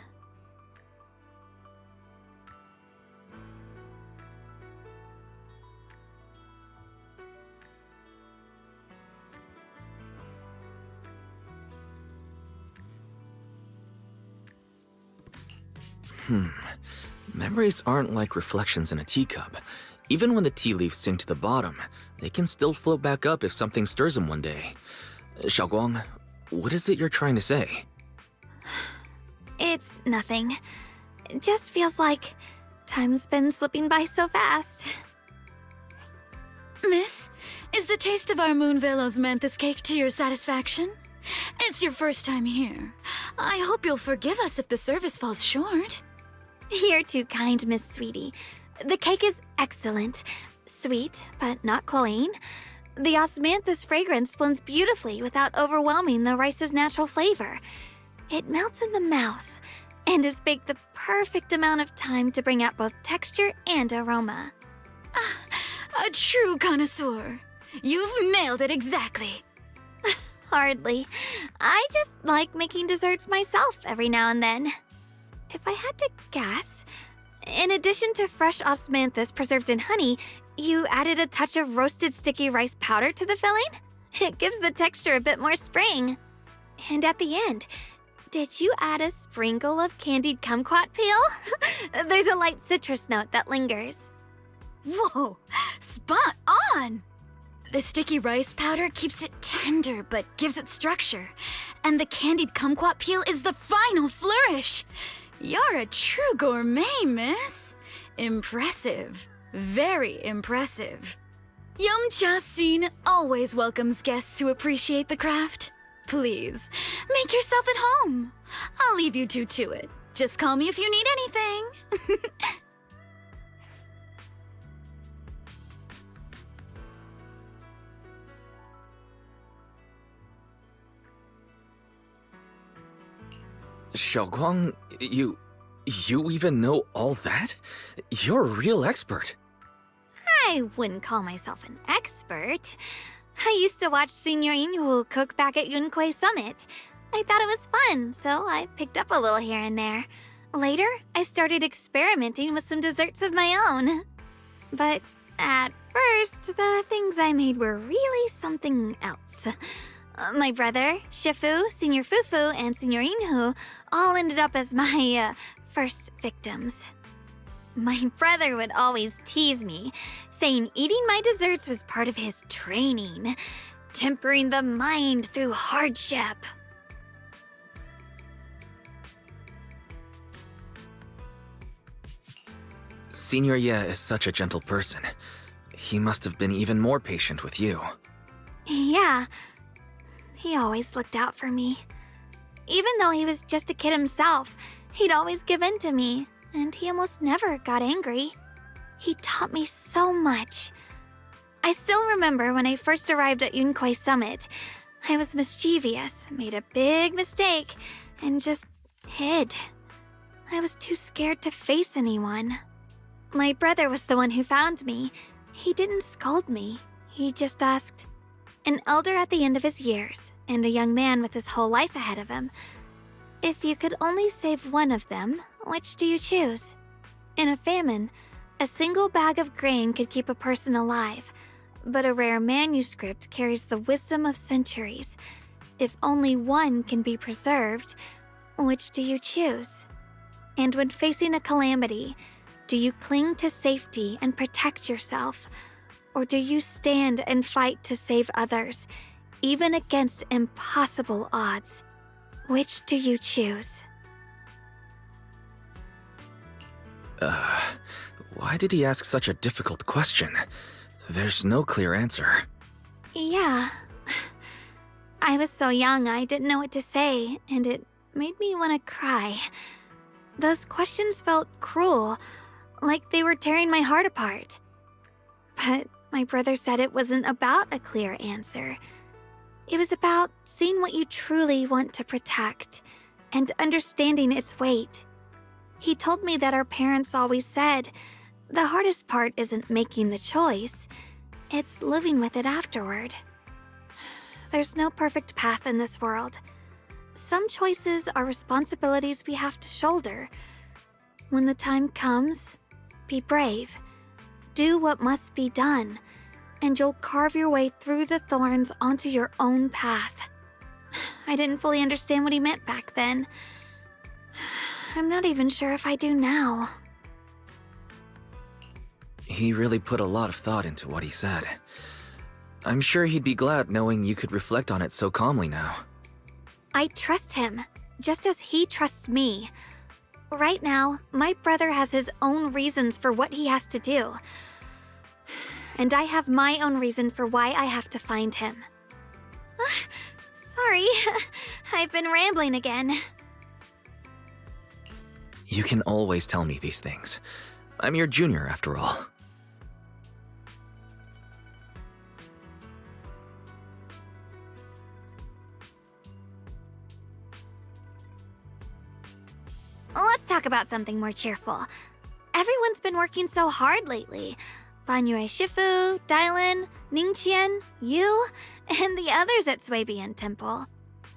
Memories aren't like reflections in a teacup. Even when the tea leaves sink to the bottom, they can still float back up if something stirs them one day. Xiaoguang, what is it you're trying to say? It's nothing. It just feels like time's been slipping by so fast. Miss, is the taste of our Moonvale Osmanthus cake to your satisfaction? It's your first time here. I hope you'll forgive us if the service falls short. You're too kind, Miss Sweetie. The cake is excellent. Sweet, but not cloying. The osmanthus fragrance blends beautifully without overwhelming the rice's natural flavor. It melts in the mouth and is baked the perfect amount of time to bring out both texture and aroma. A true connoisseur. You've nailed it exactly. Hardly. I just like making desserts myself every now and then. If I had to guess, in addition to fresh osmanthus preserved in honey, you added a touch of roasted sticky rice powder to the filling? It gives the texture a bit more spring. And at the end, did you add a sprinkle of candied kumquat peel? There's a light citrus note that lingers. Whoa, spot on! The sticky rice powder keeps it tender but gives it structure. And the candied kumquat peel is the final flourish. You're a true gourmet, miss. Impressive. Very impressive. Yum Cha Sin always welcomes guests who appreciate the craft. Please, make yourself at home. I'll leave you two to it. Just call me if you need anything. Xiaoguang, you even know all that? You're a real expert. I wouldn't call myself an expert. I used to watch Senior Yinhu cook back at Yunquei Summit. I thought it was fun, so I picked up a little here and there. Later, I started experimenting with some desserts of my own. But at first, the things I made were really something else. My brother, Shifu, Senior Fufu, and Senior Yinhu all ended up as my first victims. My brother would always tease me, saying eating my desserts was part of his training, tempering the mind through hardship. Senior Ye is such a gentle person. He must have been even more patient with you. Yeah, he always looked out for me. Even though he was just a kid himself, he'd always give in to me, and he almost never got angry. He taught me so much. I still remember when I first arrived at Yunquei Summit. I was mischievous, made a big mistake, and just hid. I was too scared to face anyone. My brother was the one who found me. He didn't scold me. He just asked, an elder at the end of his years, and a young man with his whole life ahead of him, if you could only save one of them, which do you choose? In a famine, a single bag of grain could keep a person alive, but a rare manuscript carries the wisdom of centuries. If only one can be preserved, which do you choose? And when facing a calamity, do you cling to safety and protect yourself? Or do you stand and fight to save others, even against impossible odds? Which do you choose? Why did he ask such a difficult question? There's no clear answer. Yeah. I was so young I didn't know what to say, and it made me want to cry. Those questions felt cruel, like they were tearing my heart apart. But my brother said it wasn't about a clear answer. It was about seeing what you truly want to protect and understanding its weight. He told me that our parents always said, the hardest part isn't making the choice, it's living with it afterward. There's no perfect path in this world. Some choices are responsibilities we have to shoulder. When the time comes, be brave. Do what must be done, and you'll carve your way through the thorns onto your own path. I didn't fully understand what he meant back then. I'm not even sure if I do now. He really put a lot of thought into what he said. I'm sure he'd be glad knowing you could reflect on it so calmly now. I trust him, just as he trusts me. Right now, my brother has his own reasons for what he has to do. And I have my own reason for why I have to find him. Sorry, I've been rambling again. You can always tell me these things. I'm your junior, after all. Let's talk about something more cheerful. Everyone's been working so hard lately. Banyue Shifu, Dylan, Ningqian, you, and the others at Swabian Temple.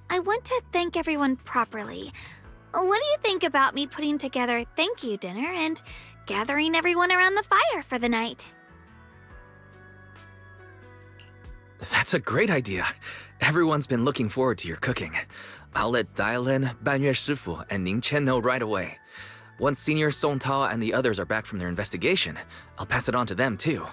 I want to thank everyone properly. What do you think about me putting together a thank you dinner and gathering everyone around the fire for the night? That's a great idea. Everyone's been looking forward to your cooking. I'll let Dylan, Banyue Shifu, and Ningqian know right away. Once Senior Song Tao and the others are back from their investigation, I'll pass it on to them too.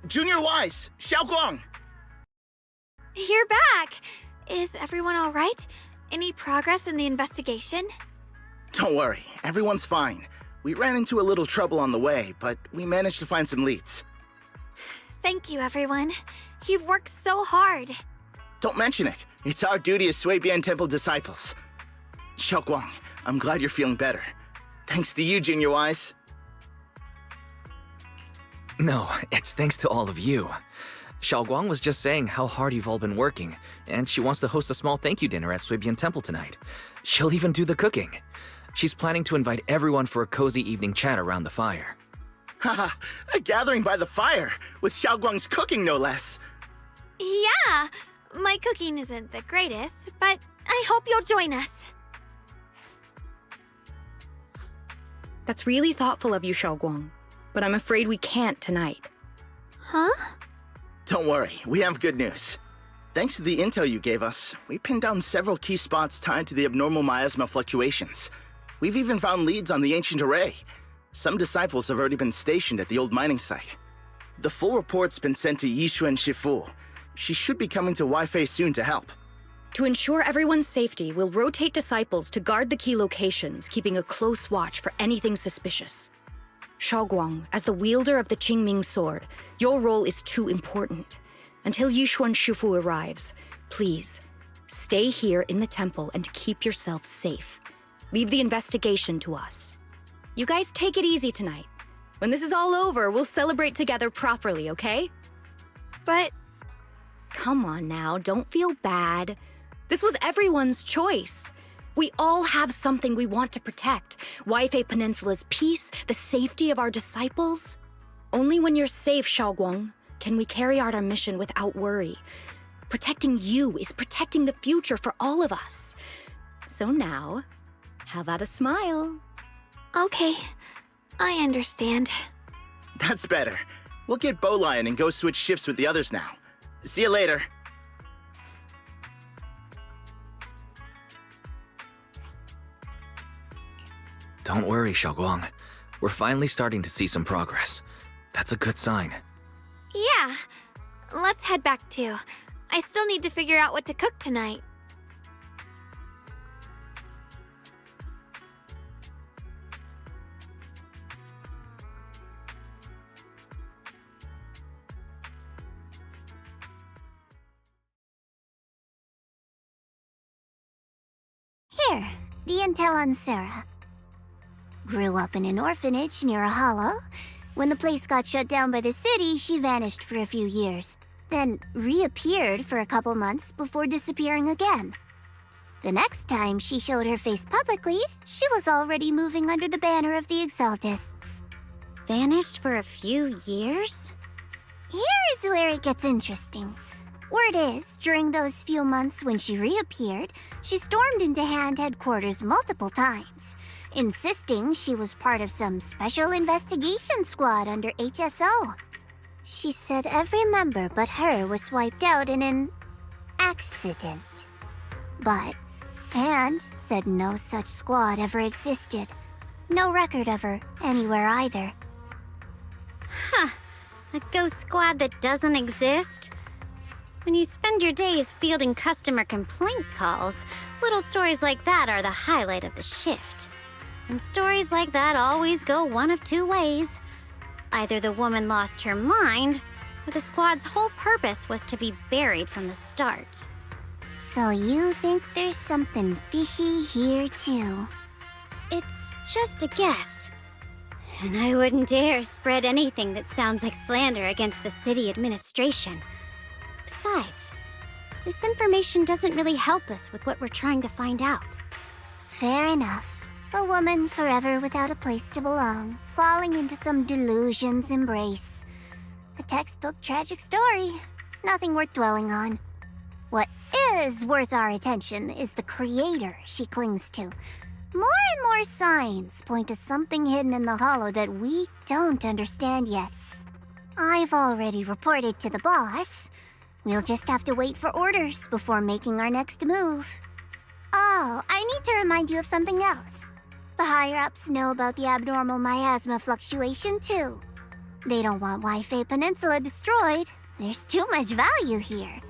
Junior Wise, Xiaoguang! You're back! Is everyone all right? Any progress in the investigation? Don't worry, everyone's fine. We ran into a little trouble on the way, but we managed to find some leads. Thank you, everyone. You've worked so hard. Don't mention it. It's our duty as Swabian Temple disciples. Xiaoguang, I'm glad you're feeling better. Thanks to you, Junior Wise. No, it's thanks to all of you. Xiaoguang was just saying how hard you've all been working, and she wants to host a small thank you dinner at Swabian Temple tonight. She'll even do the cooking. She's planning to invite everyone for a cozy evening chat around the fire. Haha, a gathering by the fire, with Xiaoguang's cooking no less. Yeah, my cooking isn't the greatest, but I hope you'll join us. That's really thoughtful of you, Xiaoguang. But I'm afraid we can't tonight. Huh? Don't worry, we have good news. Thanks to the intel you gave us, we pinned down several key spots tied to the abnormal miasma fluctuations. We've even found leads on the ancient array. Some disciples have already been stationed at the old mining site. The full report's been sent to Yishuan Shifu. She should be coming to Weifei soon to help. To ensure everyone's safety, we'll rotate disciples to guard the key locations, keeping a close watch for anything suspicious. Xiaoguang, as the wielder of the Qingming sword, your role is too important. Until Yishuan Shifu arrives, please, stay here in the temple and keep yourself safe. Leave the investigation to us. You guys take it easy tonight. When this is all over, we'll celebrate together properly, okay? But... Come on now, don't feel bad. This was everyone's choice. We all have something we want to protect. Weifei Peninsula's peace, the safety of our disciples. Only when you're safe, Xiaoguang, can we carry out our mission without worry. Protecting you is protecting the future for all of us. So now, how about a smile? Okay, I understand. That's better. We'll get Bowlion and go switch shifts with the others now. See you later. Don't worry, Xiaoguang. We're finally starting to see some progress. That's a good sign. Yeah, let's head back too. I still need to figure out what to cook tonight. Here, the intel on Sarah. Grew up in an orphanage near a hollow. When the place got shut down by the city, she vanished for a few years, then reappeared for a couple months before disappearing again. The next time she showed her face publicly, she was already moving under the banner of the Exaltists. vanished for a few years? Here's where it gets interesting. Word is, during those few months when she reappeared, she stormed into Hand headquarters multiple times, insisting she was part of some special investigation squad under HSO. She said every member but her was wiped out in an accident. But Hand said no such squad ever existed. No record of her anywhere either. Huh. A ghost squad that doesn't exist? When you spend your days fielding customer complaint calls, little stories like that are the highlight of the shift. And stories like that always go one of two ways. Either the woman lost her mind, or the squad's whole purpose was to be buried from the start. So you think there's something fishy here too? It's just a guess. And I wouldn't dare spread anything that sounds like slander against the city administration. Besides, this information doesn't really help us with what we're trying to find out. Fair enough. A woman forever without a place to belong, falling into some delusion's embrace. A textbook tragic story. Nothing worth dwelling on. What is worth our attention is the creator she clings to. More and more signs point to something hidden in the hollow that we don't understand yet. I've already reported to the boss. We'll just have to wait for orders before making our next move. Oh, I need to remind you of something else. The higher-ups know about the abnormal miasma fluctuation, too. They don't want Waifei Peninsula destroyed. There's too much value here.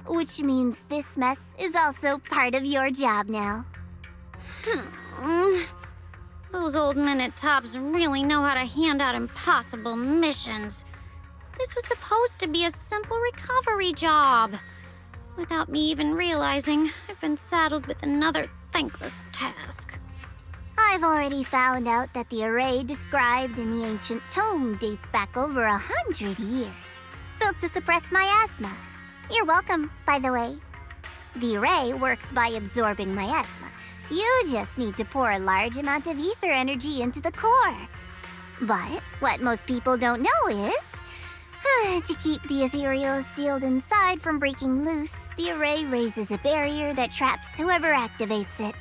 Which means this mess is also part of your job now. Those old minute-tops really know how to hand out impossible missions. This was supposed to be a simple recovery job. Without me even realizing, I've been saddled with another thankless task. I've already found out that the array described in the ancient tome dates back over 100 years, built to suppress miasma. You're welcome, by the way. The array works by absorbing miasma. You just need to pour a large amount of ether energy into the core. But what most people don't know is, to keep the ethereals sealed inside from breaking loose, the array raises a barrier that traps whoever activates it.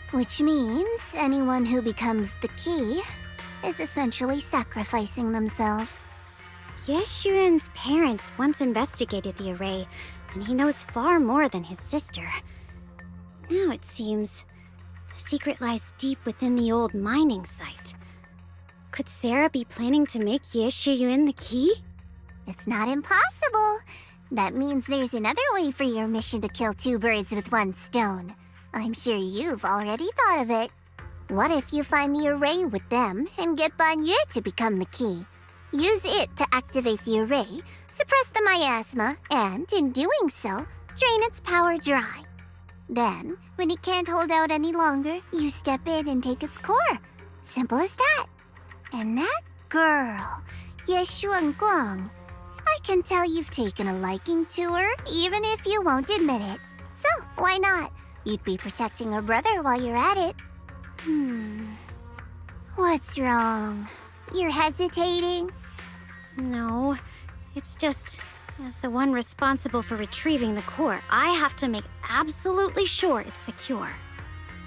Which means anyone who becomes the key is essentially sacrificing themselves. Yeshuan's parents once investigated the array, and he knows far more than his sister. Now it seems the secret lies deep within the old mining site. Could Sarah be planning to make Yeshuyun the key? It's not impossible. That means there's another way for your mission to kill two birds with one stone. I'm sure you've already thought of it. What if you find the array with them and get Banyu to become the key? Use it to activate the array, suppress the miasma, and, in doing so, drain its power dry. Then, when it can't hold out any longer, you step in and take its core. Simple as that. And that girl, Yeshuan Guang, I can tell you've taken a liking to her, even if you won't admit it. So, why not? You'd be protecting her brother while you're at it. What's wrong? You're hesitating? No, it's just, as the one responsible for retrieving the core, I have to make absolutely sure it's secure.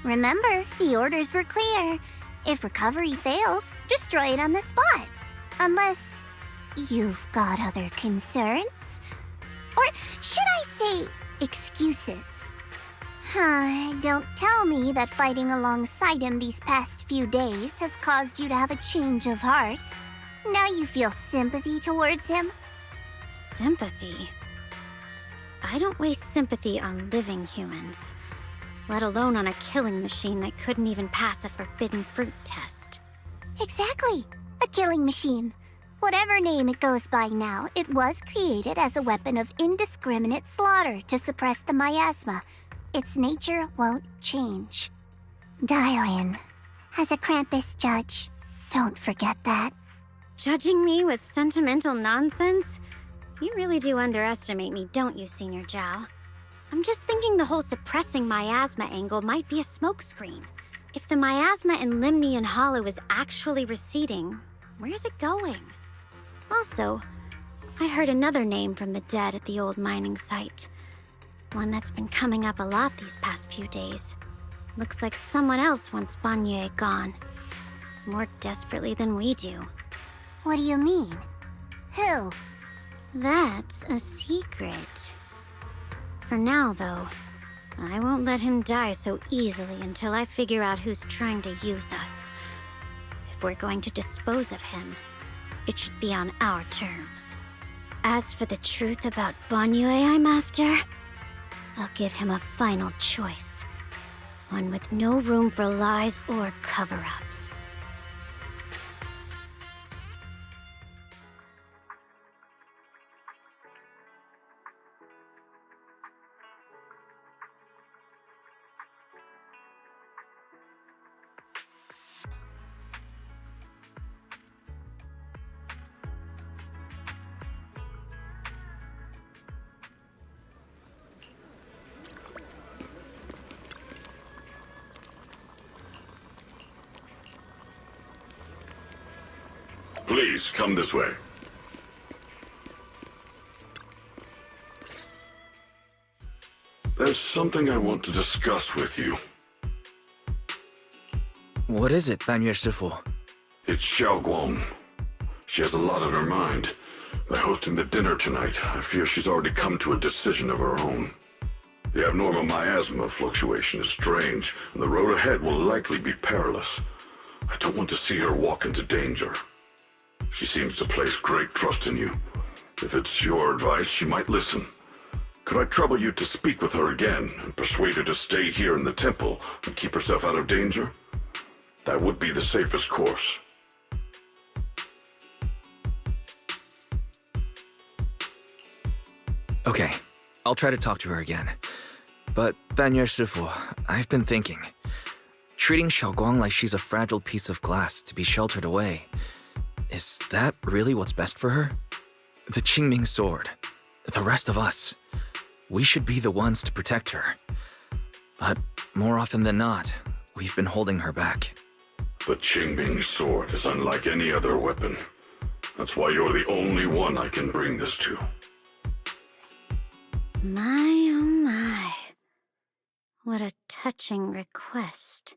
Remember, the orders were clear. If recovery fails, destroy it on the spot. Unless you've got other concerns? Or should I say, excuses? Don't tell me that fighting alongside him these past few days has caused you to have a change of heart. Now you feel sympathy towards him? Sympathy? I don't waste sympathy on living humans, let alone on a killing machine that couldn't even pass a forbidden fruit test. Exactly. A killing machine. Whatever name it goes by now, it was created as a weapon of indiscriminate slaughter to suppress the miasma. Its nature won't change. Dial in. As a Krampus judge, don't forget that. Judging me with sentimental nonsense? You really do underestimate me, don't you, Senior Zhao? I'm just thinking the whole suppressing miasma angle might be a smokescreen. If the miasma in Limnian Hollow is actually receding, Where's it going? Also, I heard another name from the dead at the old mining site. One that's been coming up a lot these past few days. Looks like someone else wants Banyue gone. More desperately than we do. What do you mean? Who? That's a secret. For now, though, I won't let him die so easily until I figure out who's trying to use us. If we're going to dispose of him, it should be on our terms. As for the truth about Banyue I'm after, I'll give him a final choice. One with no room for lies or cover-ups. Please, come this way. There's something I want to discuss with you. What is it, Banyue Shifu? It's Xiaoguang. She has a lot on her mind. By hosting the dinner tonight, I fear she's already come to a decision of her own. The abnormal miasma fluctuation is strange, and the road ahead will likely be perilous. I don't want to see her walk into danger. She seems to place great trust in you. If it's your advice, she might listen. Could I trouble you to speak with her again and persuade her to stay here in the temple and keep herself out of danger? That would be the safest course. Okay, I'll try to talk to her again. But, Banyue Shifu, I've been thinking. Treating Xiaoguang like she's a fragile piece of glass to be sheltered away. Is that really what's best for her? The Qingming sword. The rest of us. We should be the ones to protect her. But more often than not, we've been holding her back. The Qingming sword is unlike any other weapon. That's why you're the only one I can bring this to. My, oh my. What a touching request.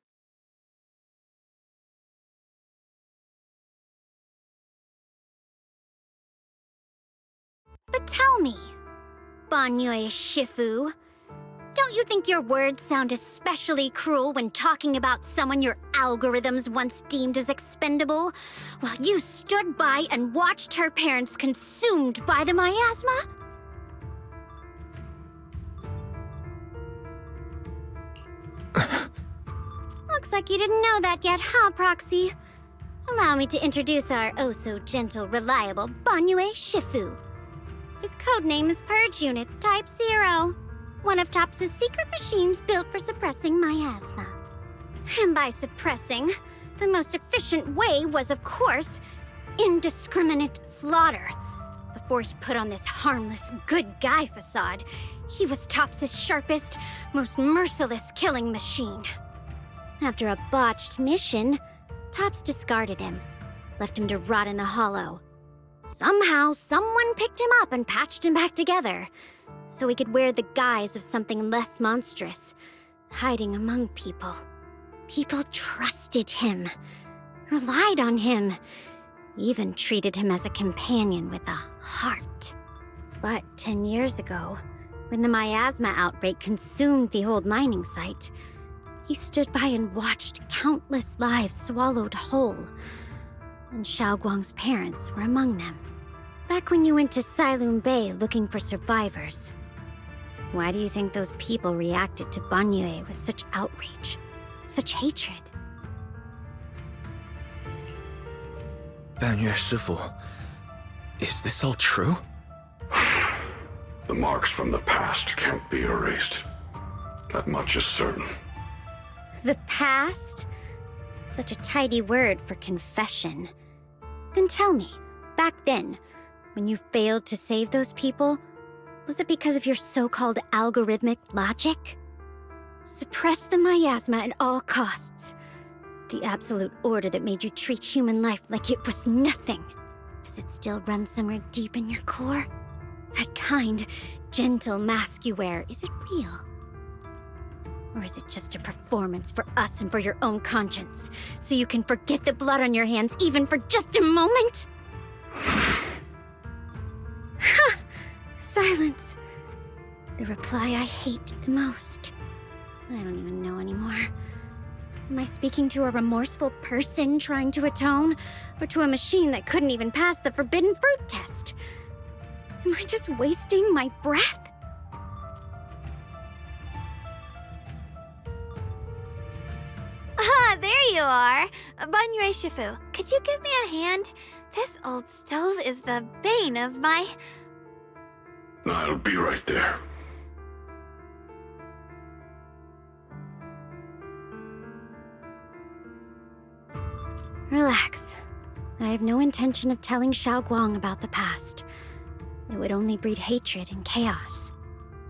But tell me, Banyue Shifu, don't you think your words sound especially cruel when talking about someone your algorithms once deemed as expendable, while you stood by and watched her parents consumed by the miasma? Looks like you didn't know that yet, huh, Proxy? Allow me to introduce our oh-so-gentle, reliable Banyue Shifu. His codename is Purge Unit Type 0, one of TOPS' secret machines built for suppressing miasma. And by suppressing, the most efficient way was, of course, indiscriminate slaughter. Before he put on this harmless, good guy facade, he was TOPS' sharpest, most merciless killing machine. After a botched mission, TOPS discarded him, left him to rot in the hollow. Somehow, someone picked him up and patched him back together, so he could wear the guise of something less monstrous, hiding among people. People trusted him, relied on him, even treated him as a companion with a heart. But 10 years ago, when the miasma outbreak consumed the old mining site, he stood by and watched countless lives swallowed whole, and Xiaoguang's parents were among them. Back when you went to Silum Bay looking for survivors, why do you think those people reacted to Banyue with such outrage, such hatred? Banyue Shifu, is this all true? The marks from the past can't be erased. That much is certain. The past? Such a tidy word for confession. Then tell me, back then, when you failed to save those people, was it because of your so-called algorithmic logic? Suppress the miasma at all costs. The absolute order that made you treat human life like it was nothing. Does it still run somewhere deep in your core? That kind, gentle mask you wear, is it real? Or is it just a performance for us and for your own conscience? So you can forget the blood on your hands even for just a moment? Silence. The reply I hate the most. I don't even know anymore. Am I speaking to a remorseful person trying to atone? Or to a machine that couldn't even pass the forbidden fruit test? Am I just wasting my breath? Ah, there you are! Banyue Shifu, could you give me a hand? This old stove is the bane of my... I'll be right there. Relax. I have no intention of telling Xiaoguang about the past. It would only breed hatred and chaos.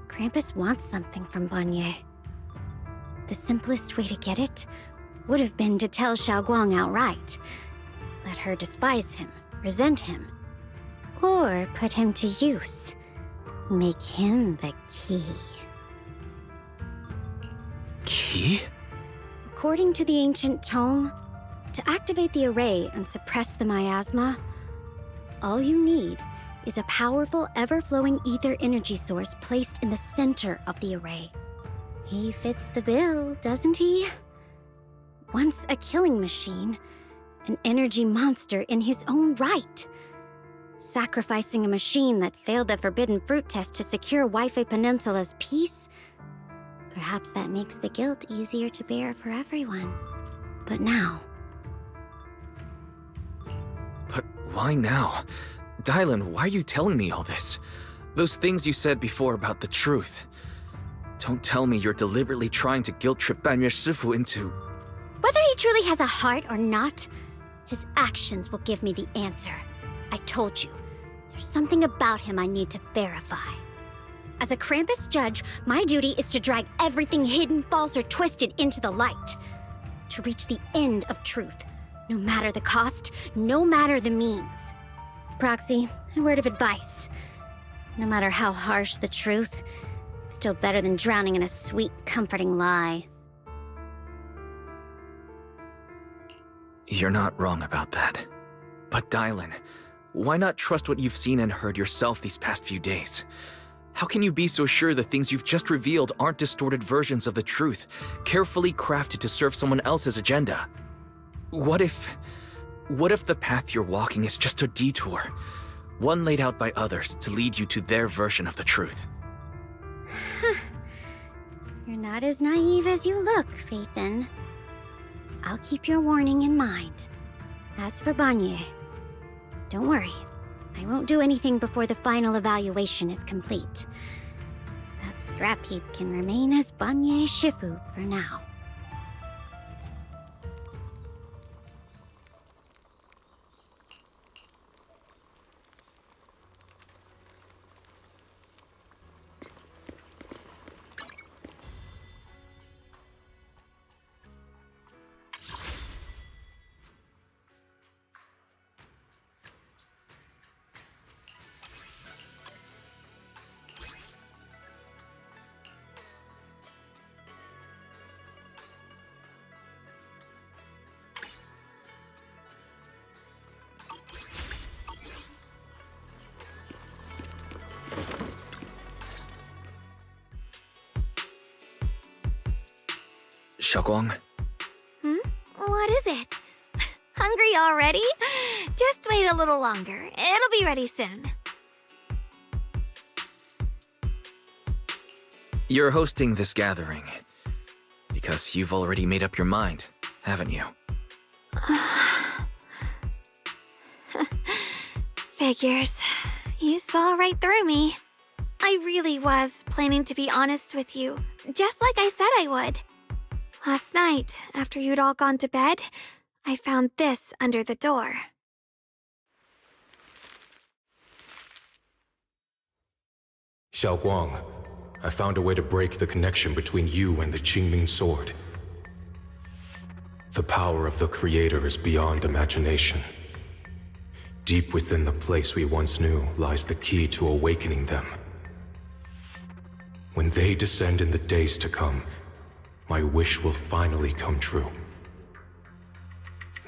Krampus wants something from Banyue. The simplest way to get it would have been to tell Xiaoguang outright. Let her despise him, resent him, or put him to use. Make him the key. Key? According to the ancient tome, to activate the array and suppress the miasma, all you need is a powerful, ever-flowing ether energy source placed in the center of the array. He fits the bill, doesn't he? Once a killing machine, an energy monster in his own right. Sacrificing a machine that failed the forbidden fruit test to secure Waifei Peninsula's peace? Perhaps that makes the guilt easier to bear for everyone. But now... But why now? Dylan, why are you telling me all this? Those things you said before about the truth. Don't tell me you're deliberately trying to guilt-trip Banyue Shifu into... Whether he truly has a heart or not, his actions will give me the answer. I told you, there's something about him I need to verify. As a Krampus judge, my duty is to drag everything hidden, false, or twisted into the light. To reach the end of truth, no matter the cost, no matter the means. Proxy, a word of advice. No matter how harsh the truth, it's still better than drowning in a sweet, comforting lie. You're not wrong about that. But Dylan, why not trust what you've seen and heard yourself these past few days? How can you be so sure the things you've just revealed aren't distorted versions of the truth, carefully crafted to serve someone else's agenda? What if the path you're walking is just a detour, one laid out by others to lead you to their version of the truth? You're not as naive as you look, Phaethon. I'll keep your warning in mind. As for Banyue, don't worry. I won't do anything before the final evaluation is complete. That scrap heap can remain as Banyue Shifu for now. Xiaoguang? What is it? Hungry already? Just wait a little longer. It'll be ready soon. You're hosting this gathering because you've already made up your mind, haven't you? Figures. You saw right through me. I really was planning to be honest with you, just like I said I would. Last night, after you'd all gone to bed, I found this under the door. Xiaoguang, I found a way to break the connection between you and the Qingming sword. The power of the Creator is beyond imagination. Deep within the place we once knew lies the key to awakening them. When they descend in the days to come, my wish will finally come true.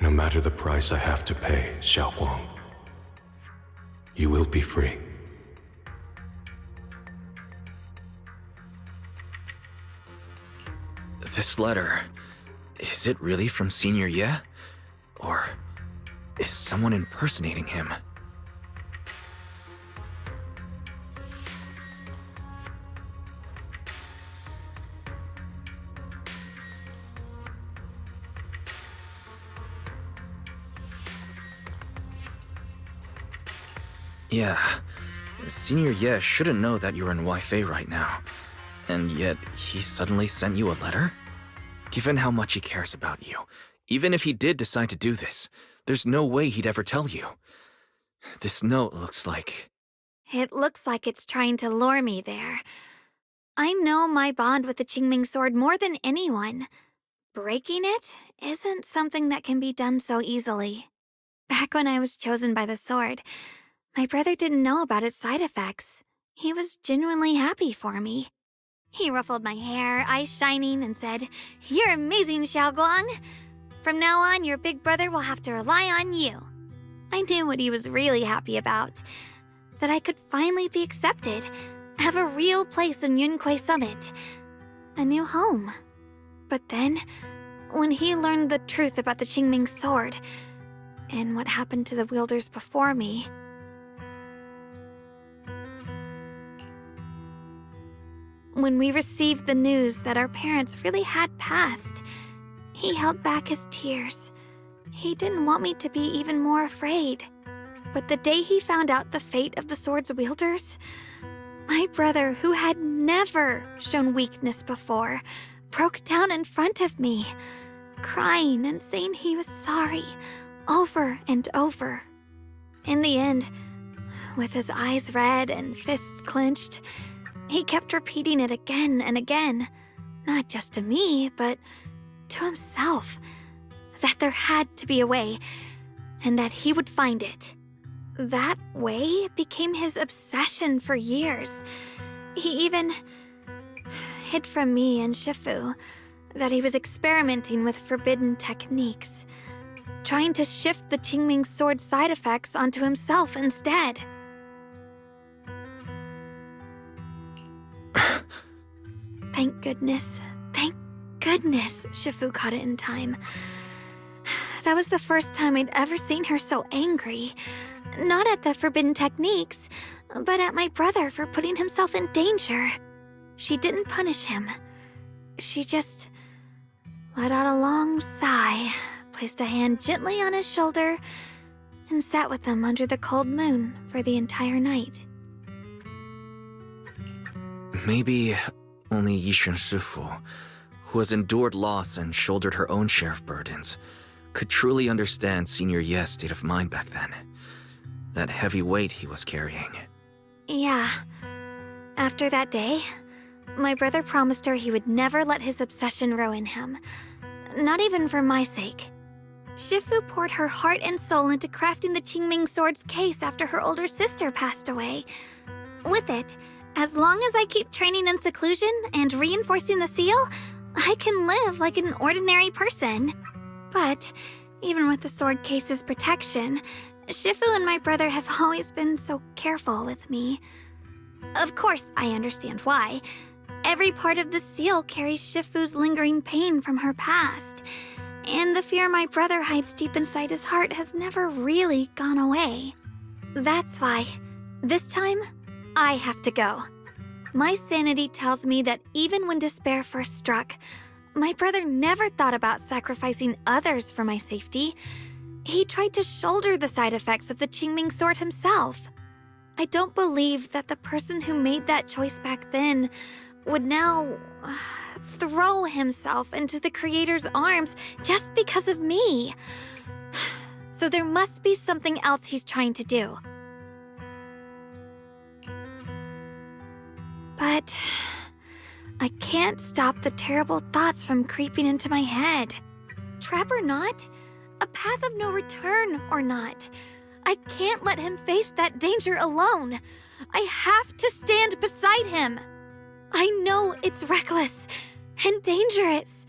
No matter the price I have to pay, Xiaoguang, you will be free. This letter, is it really from Senior Ye? Or is someone impersonating him? Yeah, Senior Ye shouldn't know that you're in Weifei right now. And yet, he suddenly sent you a letter? Given how much he cares about you, even if he did decide to do this, there's no way he'd ever tell you. This note looks like... It looks like it's trying to lure me there. I know my bond with the Qingming sword more than anyone. Breaking it isn't something that can be done so easily. Back when I was chosen by the sword, my brother didn't know about its side effects. He was genuinely happy for me. He ruffled my hair, eyes shining, and said, "You're amazing, Xiaoguang. From now on, your big brother will have to rely on you." I knew what he was really happy about. That I could finally be accepted, have a real place in Yunquei Summit. A new home. But then, when he learned the truth about the Qingming sword, and what happened to the wielders before me... When we received the news that our parents really had passed, he held back his tears. He didn't want me to be even more afraid. But the day he found out the fate of the sword's wielders, my brother, who had never shown weakness before, broke down in front of me, crying and saying he was sorry, over and over. In the end, with his eyes red and fists clenched, he kept repeating it again and again, not just to me, but to himself, that there had to be a way, and that he would find it. That way became his obsession for years. He even hid from me and Shifu that he was experimenting with forbidden techniques, trying to shift the Qingming sword side effects onto himself instead. Thank goodness Shifu caught it in time. That was the first time I'd ever seen her so angry. Not at the forbidden techniques, but at my brother for putting himself in danger. She didn't punish him. She just let out a long sigh, placed a hand gently on his shoulder, and sat with him under the cold moon for the entire night. Maybe only Yixuan Shifu, who has endured loss and shouldered her own share of burdens, could truly understand Senior Ye's state of mind back then. That heavy weight he was carrying. Yeah. After that day, my brother promised her he would never let his obsession ruin him. Not even for my sake. Shifu poured her heart and soul into crafting the Qingming sword's case after her older sister passed away. With it, as long as I keep training in seclusion and reinforcing the seal, I can live like an ordinary person. But even with the sword case's protection, Shifu and my brother have always been so careful with me. Of course, I understand why. Every part of the seal carries Shifu's lingering pain from her past, and the fear my brother hides deep inside his heart has never really gone away. That's why, this time, I have to go. My sanity tells me that even when despair first struck, my brother never thought about sacrificing others for my safety. He tried to shoulder the side effects of the Qingming sword himself. I don't believe that the person who made that choice back then would now throw himself into the Creator's arms just because of me. So there must be something else he's trying to do. But I can't stop the terrible thoughts from creeping into my head. trap or not, a path of no return or not, I can't let him face that danger alone. I have to stand beside him. I know it's reckless and dangerous.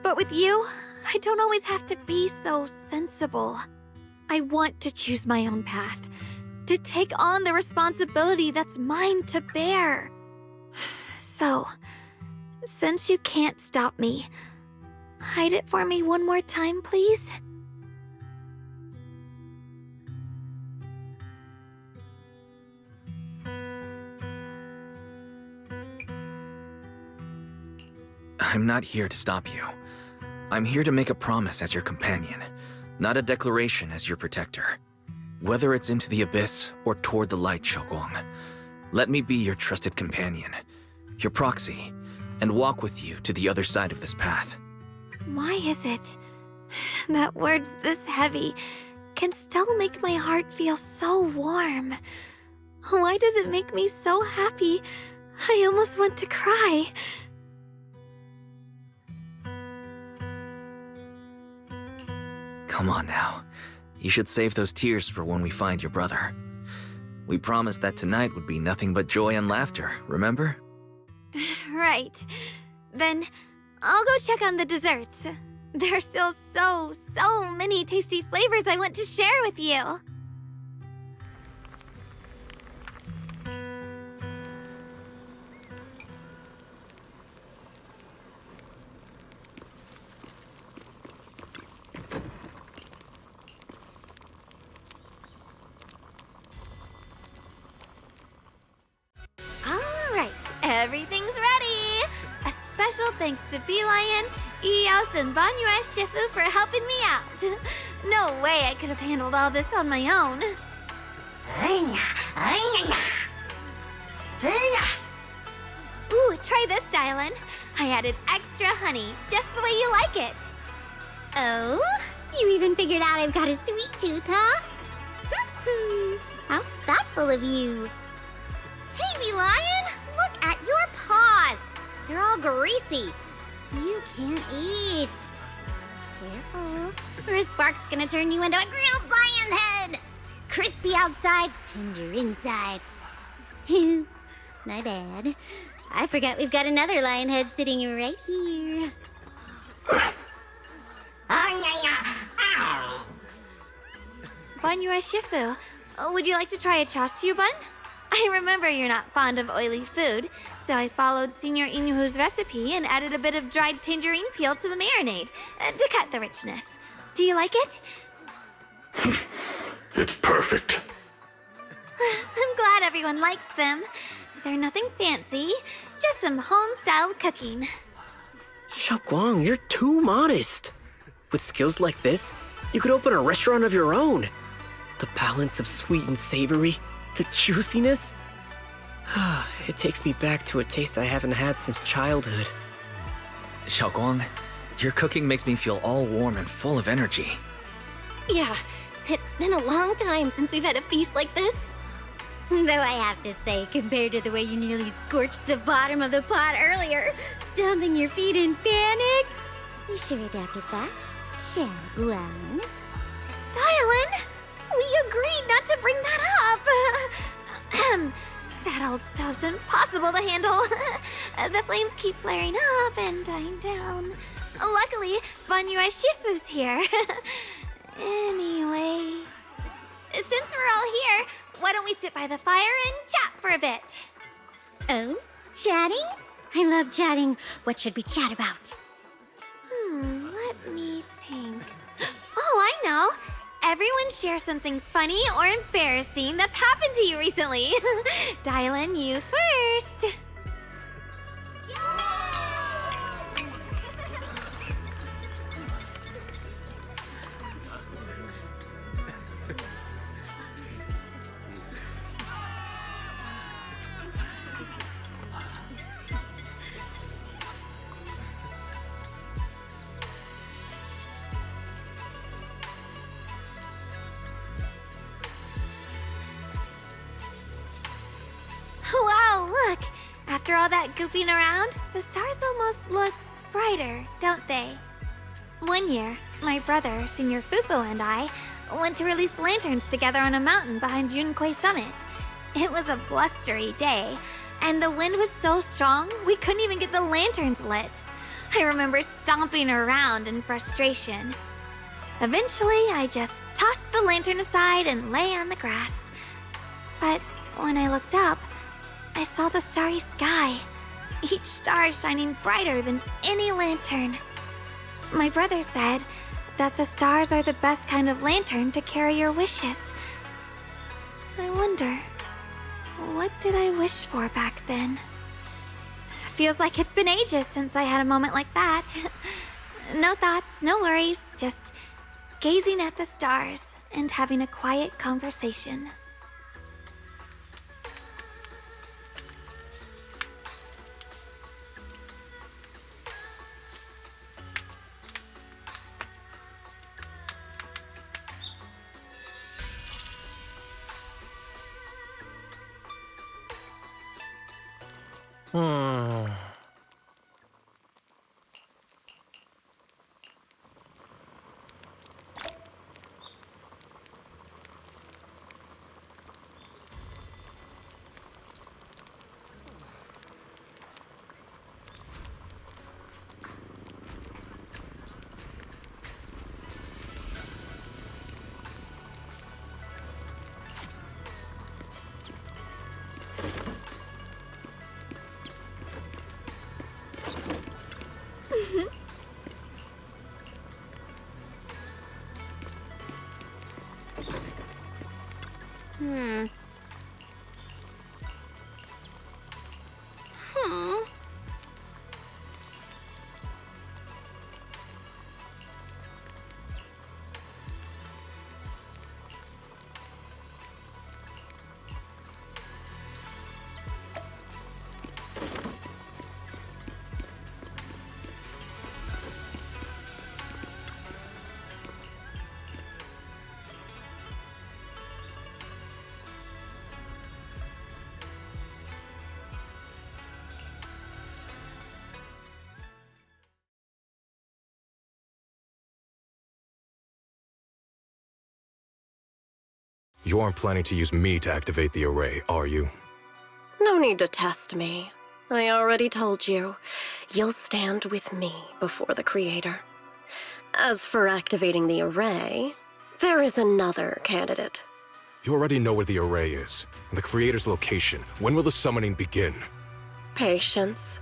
But with you, I don't always have to be so sensible. I want to choose my own path, to take on the responsibility that's mine to bear. So, since you can't stop me, hide it for me one more time, please? I'm not here to stop you. I'm here to make a promise as your companion, not a declaration as your protector. Whether it's into the abyss or toward the light, Xiaoguang, let me be your trusted companion, your proxy, and walk with you to the other side of this path. Why is it that words this heavy can still make my heart feel so warm? Why does it make me so happy I almost want to cry? Come on now. You should save those tears for when we find your brother. We promised that tonight would be nothing but joy and laughter, remember? Right. Then I'll go check on the desserts. There are still so many tasty flavors I want to share with you. Everything's ready! A special thanks to Bee Lion, Eos, and Banyue Shifu for helping me out. No way I could have handled all this on my own. Ooh, try this, Dylan. I added extra honey, just the way you like it. Oh? You even figured out I've got a sweet tooth, huh? How thoughtful of you. Hey, Bee Lion! Look at your paws! They're all greasy. You can't eat. Careful, or a spark's gonna turn you into a grilled lion head! Crispy outside, tender inside. Oops, my bad. I forgot we've got another lion head sitting right here. Banyue Shifu, would you like to try a chaosu bun? I remember you're not fond of oily food, so I followed Senior Inuhu's recipe and added a bit of dried tangerine peel to the marinade to cut the richness. Do you like it? It's perfect. I'm glad everyone likes them. They're nothing fancy, just some home-styled cooking. Xiaoguang, you're too modest. With skills like this, you could open a restaurant of your own. The balance of sweet and savory, the juiciness. It takes me back to a taste I haven't had since childhood. Xiaoguang, your cooking makes me feel all warm and full of energy. Yeah, it's been a long time since we've had a feast like this. Though I have to say, compared to the way you nearly scorched the bottom of the pot earlier, stomping your feet in panic, you sure adapted fast, Xiaoguang. Dylan, we agreed not to bring that up. That old stove's impossible to handle. The flames keep flaring up and dying down. Luckily, Banyue Shifu's here. Anyway, since we're all here, why don't we sit by the fire and chat for a bit? Oh, chatting? I love chatting. What should we chat about? Let me think. Oh, I know. Everyone share something funny or embarrassing that's happened to you recently. Dylan, you first. Wow, look! After all that goofing around, the stars almost look brighter, don't they? One year, my brother, Senior Fufu, and I went to release lanterns together on a mountain behind Yunquei Summit. It was a blustery day, and the wind was so strong we couldn't even get the lanterns lit. I remember stomping around in frustration. Eventually, I just tossed the lantern aside and lay on the grass. But when I looked up, I saw the starry sky, each star shining brighter than any lantern. My brother said that the stars are the best kind of lantern to carry your wishes. I wonder, what did I wish for back then? Feels like it's been ages since I had a moment like that. No thoughts, no worries, just gazing at the stars and having a quiet conversation. You aren't planning to use me to activate the array, are you? No need to test me. I already told you. You'll stand with me before the Creator. As for activating the array, there is another candidate. You already know where the array is, and the Creator's location. When will the summoning begin? Patience.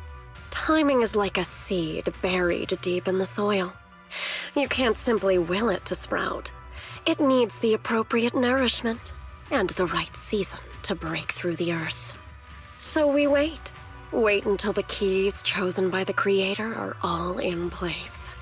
Timing is like a seed buried deep in the soil. You can't simply will it to sprout. It needs the appropriate nourishment and the right season to break through the earth. So we wait. Wait until the keys chosen by the Creator are all in place.